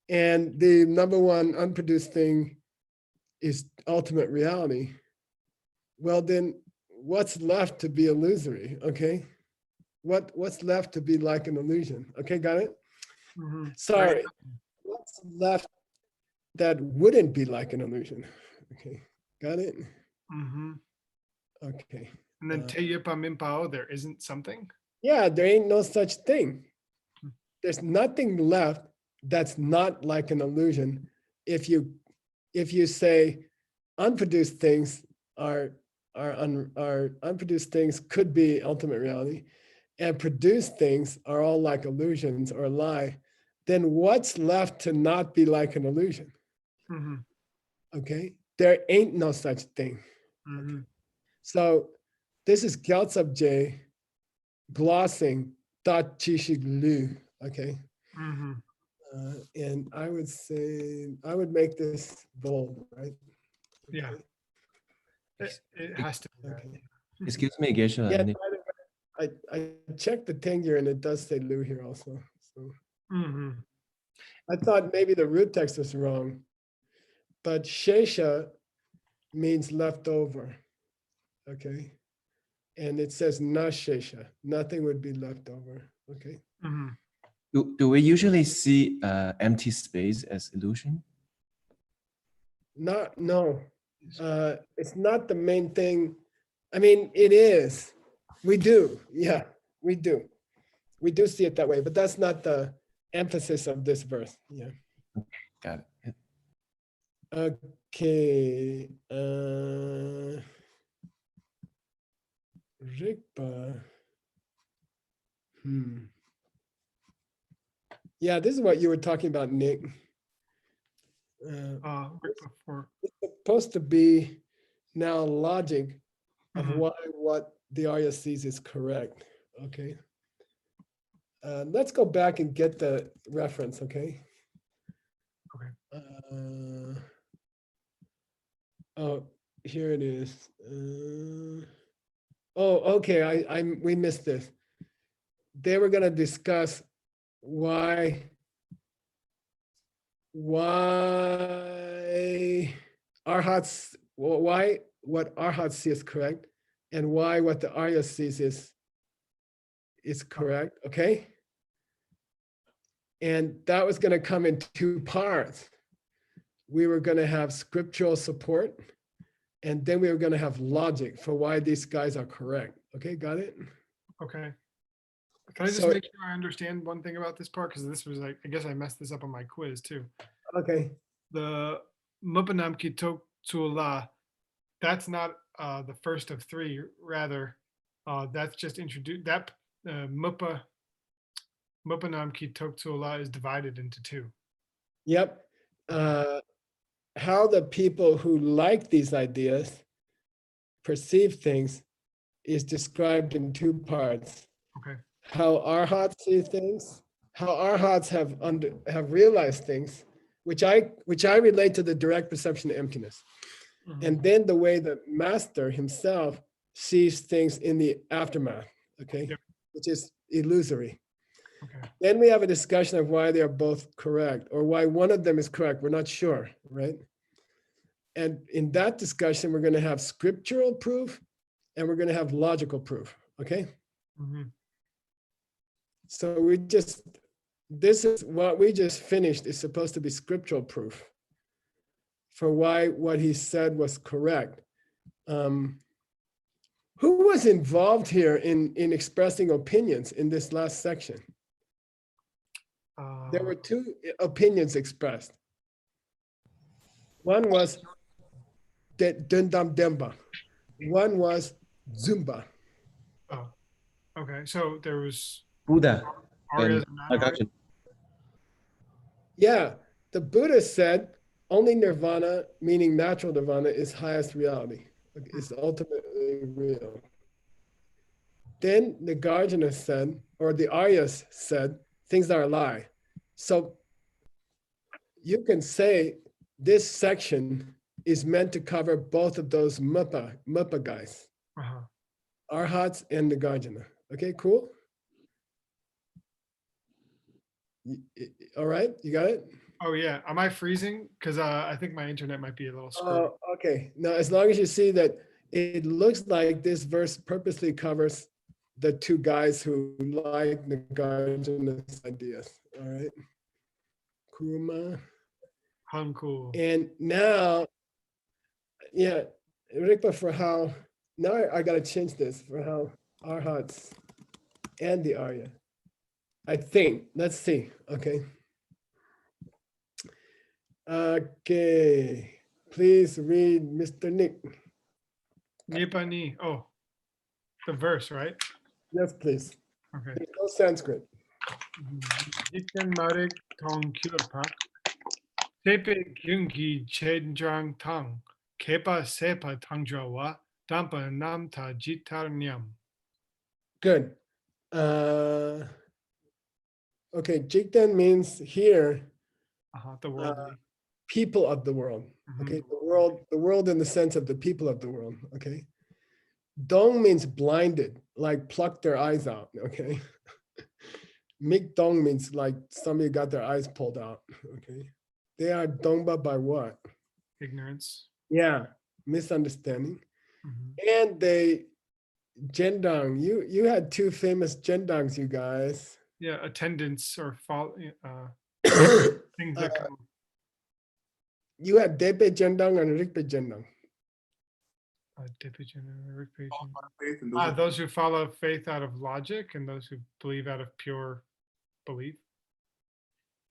Speaker 2: and the number one unproduced thing is ultimate reality, well, then what's left to be illusory? Okay. What's left to be like an illusion? Okay, got it?
Speaker 1: Mhm.
Speaker 2: Sorry. What's left that wouldn't be like an illusion? Okay, got it?
Speaker 1: Mhm.
Speaker 2: Okay.
Speaker 1: And then Teyepa Mimpao, there isn't something.
Speaker 2: Yeah, there ain't no such thing. There's nothing left that's not like an illusion. If you say unproduced things are unproduced things could be ultimate reality, and produced things are all like illusions or a lie, then what's left to not be like an illusion?
Speaker 1: Mhm.
Speaker 2: Okay, there ain't no such thing.
Speaker 1: Mhm.
Speaker 2: So this is Gyaltsab J glossing dot chishik lu. Okay.
Speaker 1: Mm-hmm.
Speaker 2: And I would say, I would make this bold, right?
Speaker 1: Yeah. It has to be that.
Speaker 2: Okay.
Speaker 6: Excuse me, Geshe.
Speaker 2: Yeah, by the way, I checked the tenure and it does say Lu here also. So
Speaker 1: Mm-hmm.
Speaker 2: I thought maybe the root text was wrong, but Shesha means leftover. Okay. And it says na Shesha. Nothing would be left over. Okay.
Speaker 1: Mm-hmm.
Speaker 6: Do we usually see empty space as illusion?
Speaker 2: No. It's not the main thing. I mean, it is. We do. Yeah, we do. We do see it that way, but that's not the emphasis of this verse. Yeah.
Speaker 6: Got it.
Speaker 2: Okay. Rigpa. Yeah, this is what you were talking about, Nick.
Speaker 1: Right before.
Speaker 2: It's supposed to be now logic of
Speaker 1: Mhm.
Speaker 2: why what the Arya sees is correct. Okay. Let's go back and get the reference, okay?
Speaker 1: Okay.
Speaker 2: Oh, here it is. Oh, okay. We missed this. They were gonna discuss why Arhats, why what Arhat sees is correct, and why what the Arya sees is correct. Okay. And that was going to come in two parts. We were going to have scriptural support, and then we were going to have logic for why these guys are correct. Okay, got it?
Speaker 1: Okay. Can I just
Speaker 2: So-
Speaker 1: make sure I understand one thing about this part? Because this was like, I guess I messed this up on my quiz too.
Speaker 2: Okay.
Speaker 1: The Mupanam Kitok Tula, that's not the first of three. Rather, that's just introduced. That Mupanam Kitok Tula is divided into two.
Speaker 2: Yep. How the people who like these ideas perceive things is described in two parts.
Speaker 1: Okay.
Speaker 2: How Arhats see things, how Arhats have realized things, which I relate to the direct perception of emptiness.
Speaker 1: Mhm.
Speaker 2: And then the way the master himself sees things in the aftermath, okay,
Speaker 1: Yep.
Speaker 2: which is illusory.
Speaker 1: Okay.
Speaker 2: Then we have a discussion of why they are both correct or why one of them is correct. We're not sure, right? And in that discussion, we're going to have scriptural proof and we're going to have logical proof, okay?
Speaker 1: Mhm.
Speaker 2: So this is what we just finished is supposed to be scriptural proof for why what he said was correct. Who was involved here in expressing opinions in this last section? There were two opinions expressed. One was Dundam Demba. One was Zumba.
Speaker 1: Oh, okay. So there was
Speaker 6: Buddha.
Speaker 1: Aryas
Speaker 6: and
Speaker 1: and non-Aryas.
Speaker 6: Nagarjuna.
Speaker 2: Yeah, the Buddha said only nirvana, meaning natural nirvana, is highest reality. It's ultimately real. Then the Nagarjuna said, or the Aryas said, things are a lie. So you can say this section is meant to cover both of those Muppa guys,
Speaker 1: Uh-huh.
Speaker 2: Arhats and Nagarjuna. Okay, cool? All right, you got it?
Speaker 1: Oh yeah. Am I freezing? Because I think my internet might be a little screwed.
Speaker 2: Oh, okay. Now, as long as you see that it looks like this verse purposely covers the two guys who like Nagarjuna's ideas. All right. Kuma.
Speaker 1: Cool.
Speaker 2: And now, yeah, Rikpa, for how, now I got to change this for how Arhats and the Arya. I think, let's see, okay. Okay, please read Mr. Nick.
Speaker 1: Nipani. Oh, the verse, right?
Speaker 2: Yes, please.
Speaker 1: Okay.
Speaker 2: There's no Sanskrit.
Speaker 1: Jikan Marik Tong Kyurpak. Tepe Kyungi Chendrang Tang. Kepa Sepa Tangjawa. Dampa Namta Jitar Nyam.
Speaker 2: Good. Okay, Jikten means here,
Speaker 1: The worldly.
Speaker 2: people of the world. Okay, the world in the sense of the people of the world. Okay. Dong means blinded, like plucked their eyes out. Okay. Mik dong means like somebody got their eyes pulled out. Okay. They are dongba by what?
Speaker 1: Ignorance.
Speaker 2: Yeah, misunderstanding.
Speaker 1: Mhm.
Speaker 2: And they jendang. You had two famous jendangs, you guys.
Speaker 1: Yeah, attendance or things that come.
Speaker 2: You had Depe jendang and Rikpe jendang.
Speaker 8: Faith and those
Speaker 1: Those who follow faith out of logic and those who believe out of pure belief.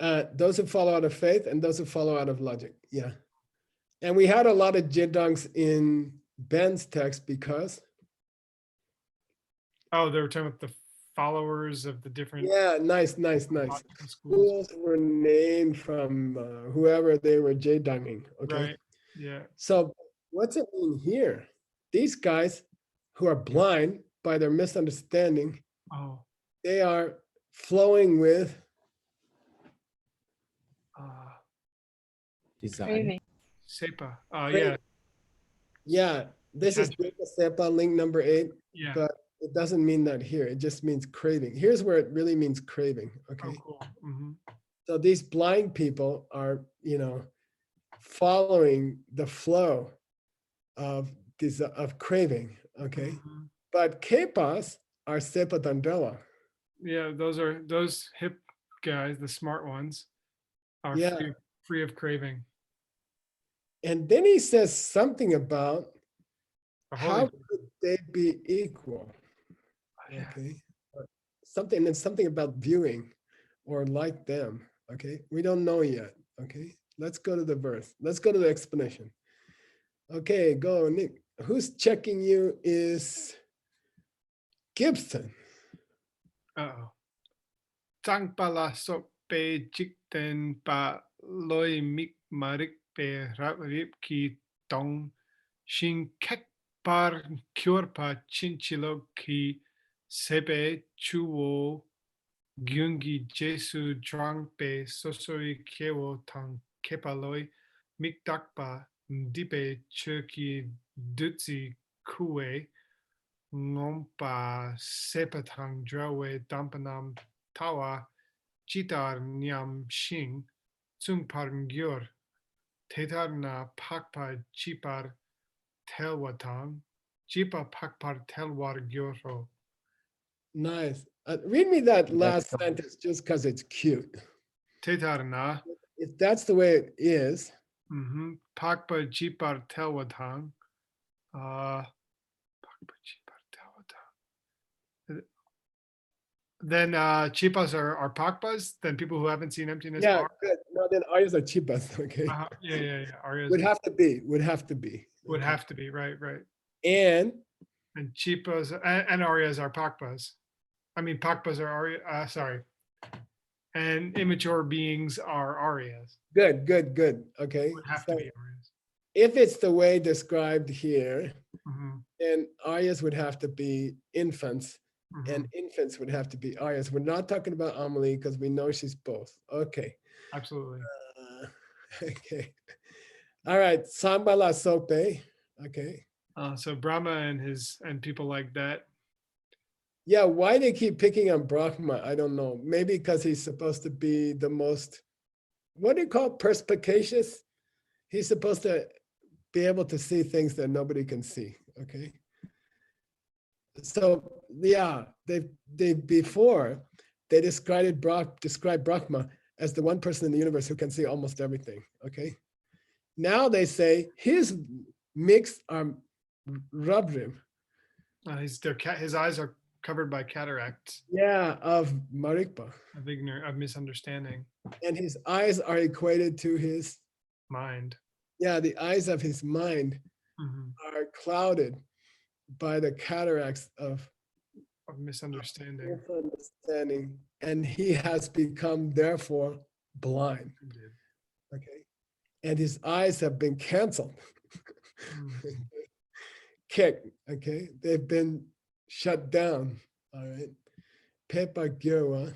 Speaker 2: Those who follow out of faith and those who follow out of logic. Yeah. And we had a lot of jendangs in Ben's text because
Speaker 1: Oh, they were talking about the followers of the different
Speaker 2: yeah, nice.
Speaker 1: logical schools.
Speaker 2: Schools were named from whoever they were jedanging. Okay.
Speaker 1: Right. Yeah.
Speaker 2: So what's it mean here? These guys who are blind by their misunderstanding,
Speaker 1: Oh.
Speaker 2: they are flowing with
Speaker 6: Desire.
Speaker 4: Craving.
Speaker 1: Sepa.
Speaker 2: Great.
Speaker 1: Yeah.
Speaker 2: yeah. This is Sepa link number 8,
Speaker 1: Yeah.
Speaker 2: but it doesn't mean that here. It just means craving. Here's where it really means craving. Okay.
Speaker 1: Oh, cool. Mm-hmm.
Speaker 2: So these blind people are, following the flow of craving. Okay.
Speaker 1: Mhm.
Speaker 2: But kepas are Sepa Dandela.
Speaker 1: Yeah, those hip guys, the smart ones, are
Speaker 2: Yeah.
Speaker 1: free of craving.
Speaker 2: And then he says something about
Speaker 1: The
Speaker 2: how
Speaker 1: holy.
Speaker 2: could they be equal?
Speaker 1: Yeah.
Speaker 2: Okay. Something about viewing or like them. Okay. We don't know yet. Okay. Let's go to the verse. Let's go to the explanation. Okay, go, Nick. Who's checking you is Gibson.
Speaker 1: Uh-oh. Tang pala sok pe jikten pa loi mik marik pe rip ki tong shin kek par kyur pa chinchilo ki sebe chuo gyungi jesu drang pe sosoi kewo tang kepaloi mik dakpa dipe churki dutsi kue ngompa sepatang drawe dampanam tawa chitar nyam shing tsung parngyur tetar na pakpa chipar telwatang chipa pakpar telwar gyoro.
Speaker 2: Nice. Read me that last sentence just because it's cute.
Speaker 1: Tetar na
Speaker 2: If that's the way it is,
Speaker 1: pakpa chipar telwatang pakpa chipar telwatang. Then chipas are pakpas. Then people who haven't seen emptiness
Speaker 2: yeah,
Speaker 1: are.
Speaker 2: good. No, then Aryas are chipas. Okay.
Speaker 1: Yeah. Aryas
Speaker 2: Would have to be.
Speaker 1: would have to be right.
Speaker 2: And
Speaker 1: And chipas and Aryas are pakpas. I mean, pakpas are Arya. Sorry. And immature beings are Aryas.
Speaker 2: good. Okay.
Speaker 1: Would have
Speaker 2: So
Speaker 1: to be Aryas.
Speaker 2: if it's the way described here,
Speaker 1: Mhm,
Speaker 2: then Aryas would have to be infants,
Speaker 1: mhm.
Speaker 2: and infants would have to be Aryas. We're not talking about Amelie because we know she's both. Okay.
Speaker 1: Absolutely.
Speaker 2: Okay. All right. Sambala sope. Okay.
Speaker 1: So Brahma and people like that.
Speaker 2: Yeah, why they keep picking on Brahma, I don't know. Maybe because he's supposed to be the most, what do you call perspicacious? He's supposed to be able to see things that nobody can see, okay? So yeah, they before, they described Brahma as the one person in the universe who can see almost everything, okay? Now they say his mix are Rabrim.
Speaker 1: His eyes are covered by cataracts
Speaker 2: Yeah, of Marikpa.
Speaker 1: of misunderstanding.
Speaker 2: And his eyes are equated to his,
Speaker 1: Mind.
Speaker 2: yeah, the eyes of his mind
Speaker 1: Mhm,
Speaker 2: are clouded by the cataracts of
Speaker 1: of misunderstanding.
Speaker 2: misunderstanding, and he has become therefore blind.
Speaker 1: Indeed.
Speaker 2: Okay. And his eyes have been canceled.
Speaker 1: Mm.
Speaker 2: Kicked. Okay. They've been shut down. All right. Pepa Gyowa,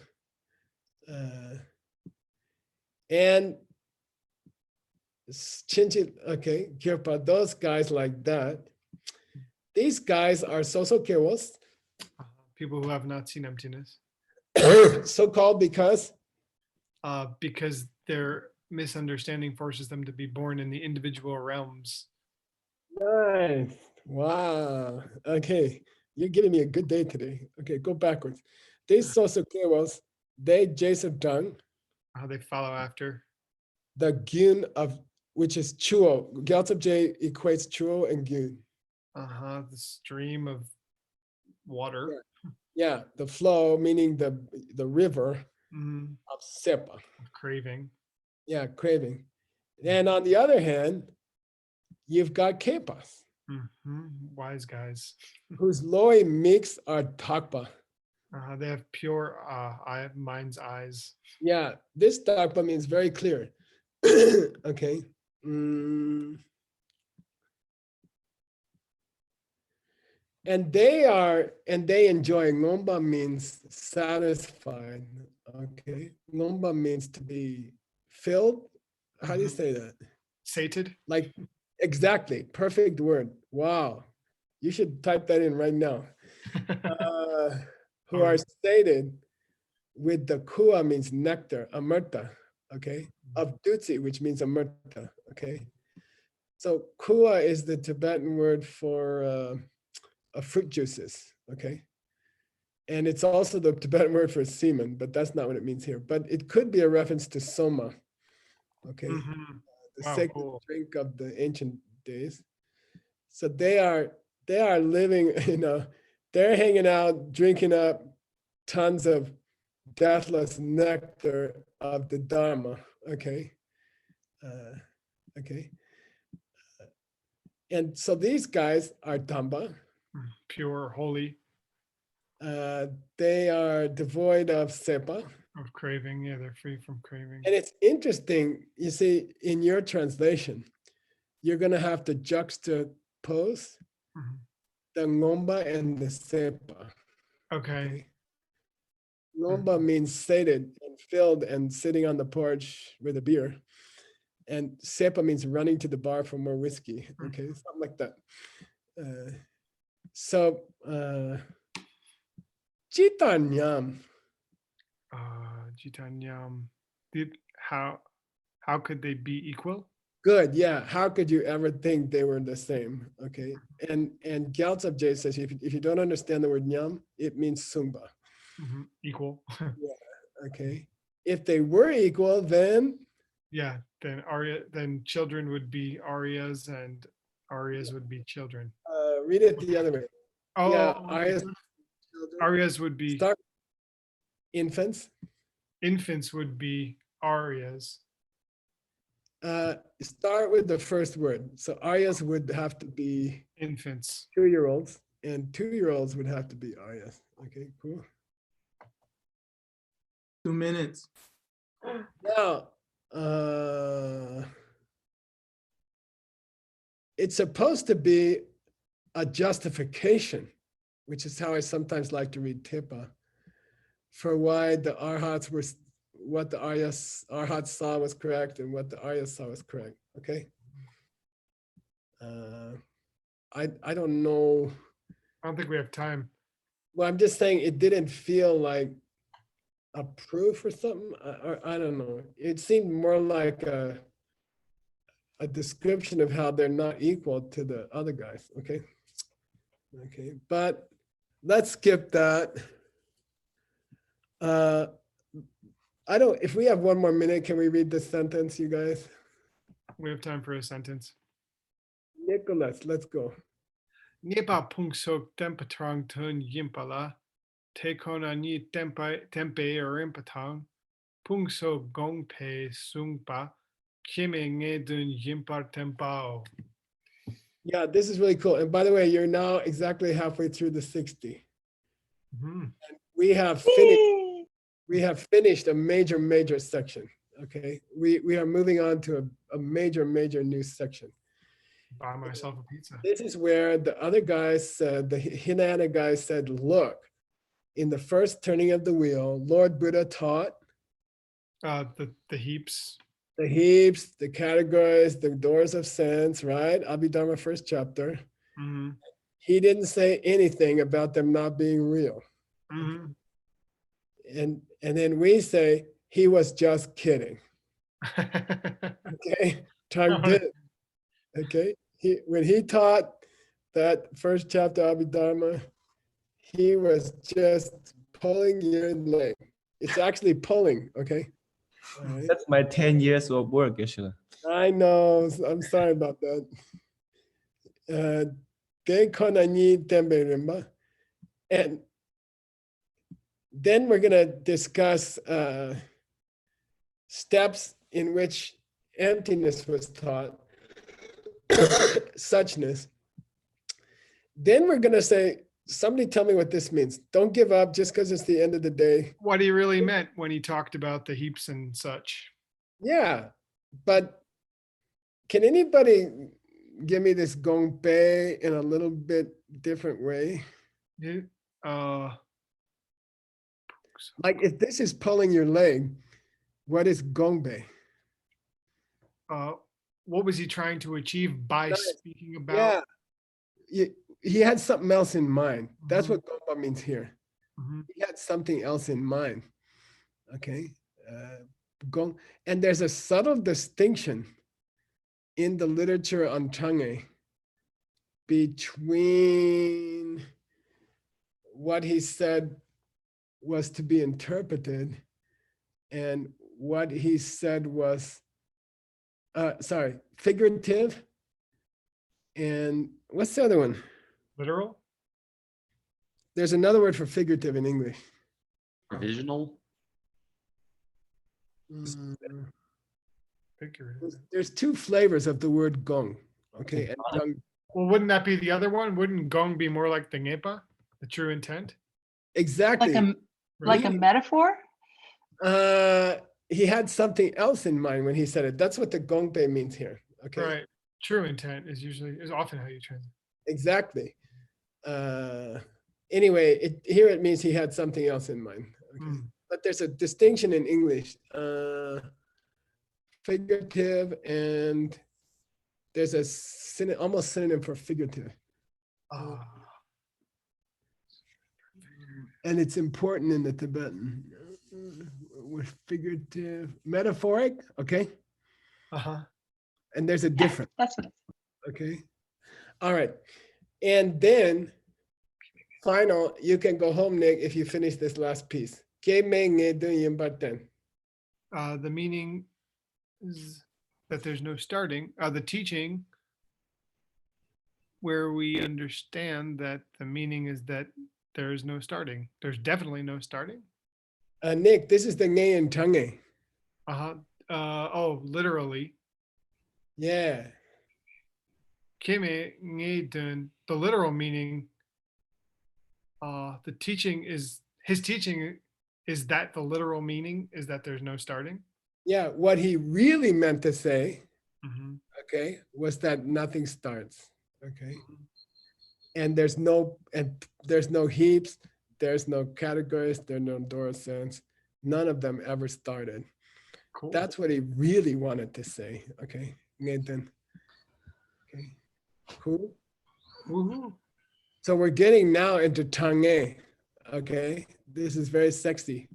Speaker 2: and Chinchit, okay, Gyurpa, those guys like that. These guys are Soso Keros,
Speaker 1: People who have not seen emptiness,
Speaker 2: so-called because
Speaker 1: their misunderstanding forces them to be born in the individual realms.
Speaker 2: nice. Wow. Okay. You're giving me a good day today. Okay, go backwards. These Soso Keros, they Jason Dung,
Speaker 1: How they follow after.
Speaker 2: the Gyun of which is Chuo. Gyaltsab J equates Chuo and Gyun.
Speaker 1: The stream of water.
Speaker 2: Yeah, the flow, meaning the river
Speaker 1: Mhm.
Speaker 2: of Sepa.
Speaker 1: Of craving.
Speaker 2: Yeah, craving. And on the other hand, you've got Kepas,
Speaker 1: Wise guys.
Speaker 2: whose Loi mix are Takpa.
Speaker 1: They have pure mind's eyes.
Speaker 2: Yeah, this Takpa means very clear. Okay. And they enjoy. Ngomba means satisfied. Okay. Ngomba means to be filled. How do you say that?
Speaker 1: Sated.
Speaker 2: Like, exactly. Perfect word. Wow. You should type that in right now. Who are sated with the kua means nectar, amerta, okay, of dutsi, which means amerta, okay. So kua is the Tibetan word for fruit juices, okay. And it's also the Tibetan word for semen, but that's not what it means here. But it could be a reference to soma, okay, the sacred drink of the ancient days. So they are living, they're hanging out, drinking up tons of deathless nectar of the Dharma, okay? Okay. And so these guys are Dhamma.
Speaker 1: Pure, holy.
Speaker 2: They are devoid of Sepa.
Speaker 1: Of craving. Yeah, they're free from craving.
Speaker 2: And it's interesting, you see, in your translation, you're going to have to juxtapose the Ngomba and the Sepa.
Speaker 1: Okay.
Speaker 2: Ngomba means sated and filled and sitting on the porch with a beer. And Sepa means running to the bar for more whiskey. Okay, something like that. Jitanyam.
Speaker 1: Jitanyam. How could they be equal?
Speaker 2: Good, yeah. How could you ever think they were the same? Okay, and Gyaltsab J says if you don't understand the word nyam, it means sumba.
Speaker 1: Equal.
Speaker 2: Yeah. Okay. If they were equal, then
Speaker 1: then children would be Aryas and Aryas would be children.
Speaker 2: Read it the other way.
Speaker 1: Oh,
Speaker 2: yeah,
Speaker 1: Aryas would be
Speaker 2: infants.
Speaker 1: Infants would be Aryas.
Speaker 2: Start with the first word. So Aryas would have to be
Speaker 1: infants.
Speaker 2: 2-year-olds, and 2-year-olds would have to be Aryas. Okay, cool.
Speaker 8: 2 minutes.
Speaker 2: Now, it's supposed to be a justification, which is how I sometimes like to read Tipa, for why the Arhats were, what the Arhats saw was correct and what the Aryas saw was correct, okay? I don't know.
Speaker 1: I don't think we have time.
Speaker 2: Well, I'm just saying it didn't feel like a proof or something. I don't know. It seemed more like a description of how they're not equal to the other guys. Okay. Okay. But let's skip that. If we have one more minute, can we read this sentence, you guys?
Speaker 1: We have time for a sentence.
Speaker 2: Nicholas, let's go.
Speaker 1: Nipa pungsok tempatrang tun yimpala. Tekona ni tempe or impatang. Pungsok gongpe sungpa. Kime nge dun yimpar tempao.
Speaker 2: Yeah, this is really cool. And by the way, you're now exactly halfway through the 60. And we have finished a major section. Okay, we are moving on to a major new section.
Speaker 1: Buy myself a pizza.
Speaker 2: This is where the other guys said, the Hinayana guys said, look, in the first turning of the wheel, Lord Buddha taught
Speaker 1: The heaps.
Speaker 2: the heaps, the categories, the doors of sense, right? Abhidharma first chapter.
Speaker 1: Hmm.
Speaker 2: He didn't say anything about them not being real.
Speaker 1: Hmm.
Speaker 2: And then we say he was just kidding. Okay, Tang did. Okay, when he taught that first chapter Abhidharma, he was just pulling your leg. It's actually pulling. Okay. All right.
Speaker 6: That's my 10 years of work, actually.
Speaker 2: I know. I'm sorry about that. Dekonani tembe. And then we're going to discuss steps in which emptiness was taught, suchness. Then we're going to say, somebody tell me what this means. Don't give up just because it's the end of the day.
Speaker 1: What he really meant when he talked about the heaps and such.
Speaker 2: Yeah, but can anybody give me this gongpei in a little bit different way?
Speaker 1: Yeah, Uh,
Speaker 2: Like if this is pulling your leg, what is gongbei?
Speaker 1: what was he trying to achieve by
Speaker 2: Nice.
Speaker 1: speaking about?
Speaker 2: Yeah, he had something else in mind. That's
Speaker 1: Mhm.
Speaker 2: what gongba means here.
Speaker 1: Mhm.
Speaker 2: He had something else in mind. Okay, gong, and there's a subtle distinction in the literature on Chang'e between what he said was to be interpreted and what he said was figurative, and what's the other one?
Speaker 1: Literal?
Speaker 2: There's another word for figurative in English.
Speaker 5: Provisional.
Speaker 1: Figurative.
Speaker 2: There's two flavors of the word gong. Okay, and gong,
Speaker 1: Well, wouldn't that be the other one? Wouldn't gong be more like the ngepa, the true intent?
Speaker 2: exactly.
Speaker 4: Like a metaphor?
Speaker 2: He had something else in mind when he said it. That's what the gongpei means here. Okay,
Speaker 1: Right. True intent is often how you translate.
Speaker 2: exactly. Anyway, here it means he had something else in mind. Okay,
Speaker 1: Mm.
Speaker 2: but there's a distinction in English, figurative, and there's a almost synonym for figurative,
Speaker 1: Ah.
Speaker 2: and it's important in the Tibetan. With figurative, metaphoric, okay,
Speaker 1: Uh-huh.
Speaker 2: and there's a difference.
Speaker 4: That's what
Speaker 2: Okay, all right, and then final, you can go home, Nick, if you finish this last piece.
Speaker 1: The meaning is that there's no starting. The teaching where we understand that the meaning is that there is no starting. There's definitely no starting.
Speaker 2: Nick, this is the Nge and Tange.
Speaker 1: Uh-huh. Oh, literally.
Speaker 2: Yeah,
Speaker 1: Kime nge dun, the literal meaning, the teaching is his teaching is that the literal meaning is that there's no starting.
Speaker 2: yeah. What he really meant to say,
Speaker 1: Mm-hmm.
Speaker 2: okay, was that nothing starts. Okay, and there's no heaps, there's no categories, there's no door sense. None of them ever started.
Speaker 1: Cool.
Speaker 2: That's what he really wanted to say. Okay, Nathan. Okay, cool.
Speaker 1: Woohoo.
Speaker 2: So we're getting now into Tang'e. Okay, this is very sexy.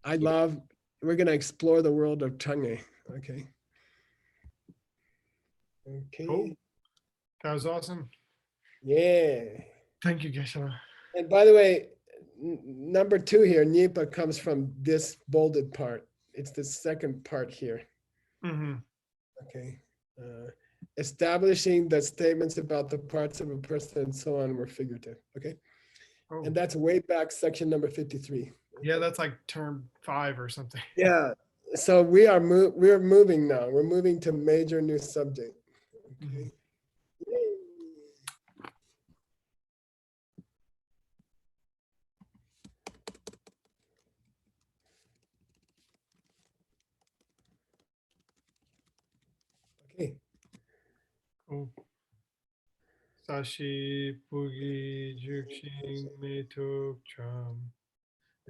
Speaker 2: We're gonna explore the world of Tang'e. Okay. Okay.
Speaker 1: Cool. That was awesome.
Speaker 2: Yeah.
Speaker 1: Thank you, Geshe-la.
Speaker 2: And by the way, number 2 here, Nipa, comes from this bolded part. It's the second part here.
Speaker 1: Mm-hmm.
Speaker 2: Okay. Establishing that statements about the parts of a person and so on were figurative. Okay.
Speaker 1: Oh.
Speaker 2: And that's way back, section number 53.
Speaker 1: Yeah, that's like term 5 or something.
Speaker 2: Yeah. So we're moving now. We're moving to major new subject. Okay. Okay.
Speaker 1: Cool. Sashi Pugi Jukshin Metok Cham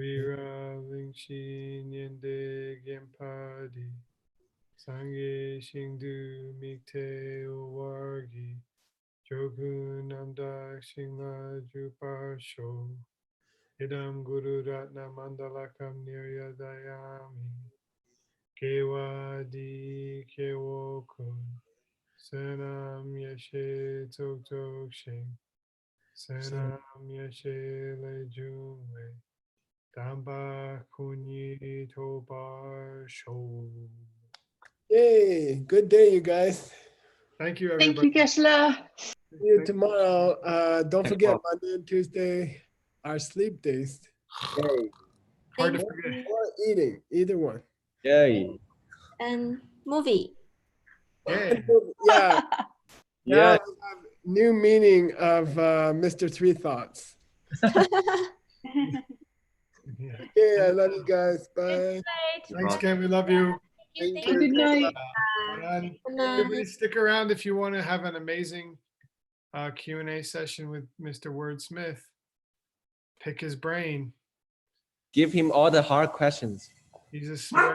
Speaker 1: Vira Lingshi Nyende Gimpadi Sangye Shingdu Mikte Wargi Jogu Namda Shingla Jupasho Idam Guru Ratna Mandalakam Niryadayami Kewadi Kewokun Senam Yeshe Tok Tok Shing Senam Yeshe Lejungwe Damba Kunyi Tobar Show.
Speaker 2: Yay, good day, you guys.
Speaker 1: Thank you,
Speaker 4: Thank
Speaker 1: everybody.
Speaker 4: you, Gesla.
Speaker 2: See you tomorrow. Don't forget Monday and Tuesday are sleep days.
Speaker 6: Yay.
Speaker 1: Hard to
Speaker 9: Thank
Speaker 1: forget.
Speaker 9: you.
Speaker 2: Or eating, either one.
Speaker 6: Yay.
Speaker 9: And movie.
Speaker 1: Yeah.
Speaker 2: Yeah.
Speaker 6: Yeah.
Speaker 2: Now we have new meaning of Mr. Three Thoughts.
Speaker 1: Yeah.
Speaker 2: Okay, I love you guys. Bye.
Speaker 1: Thanks, Ken. We love you.
Speaker 7: Thank
Speaker 4: Good
Speaker 7: you.
Speaker 4: night.
Speaker 1: And
Speaker 9: Good night.
Speaker 1: everybody stick around if you want to have an amazing Q&A session with Mr. Wordsmith. Pick his brain.
Speaker 6: Give him all the hard questions.
Speaker 1: He's a smart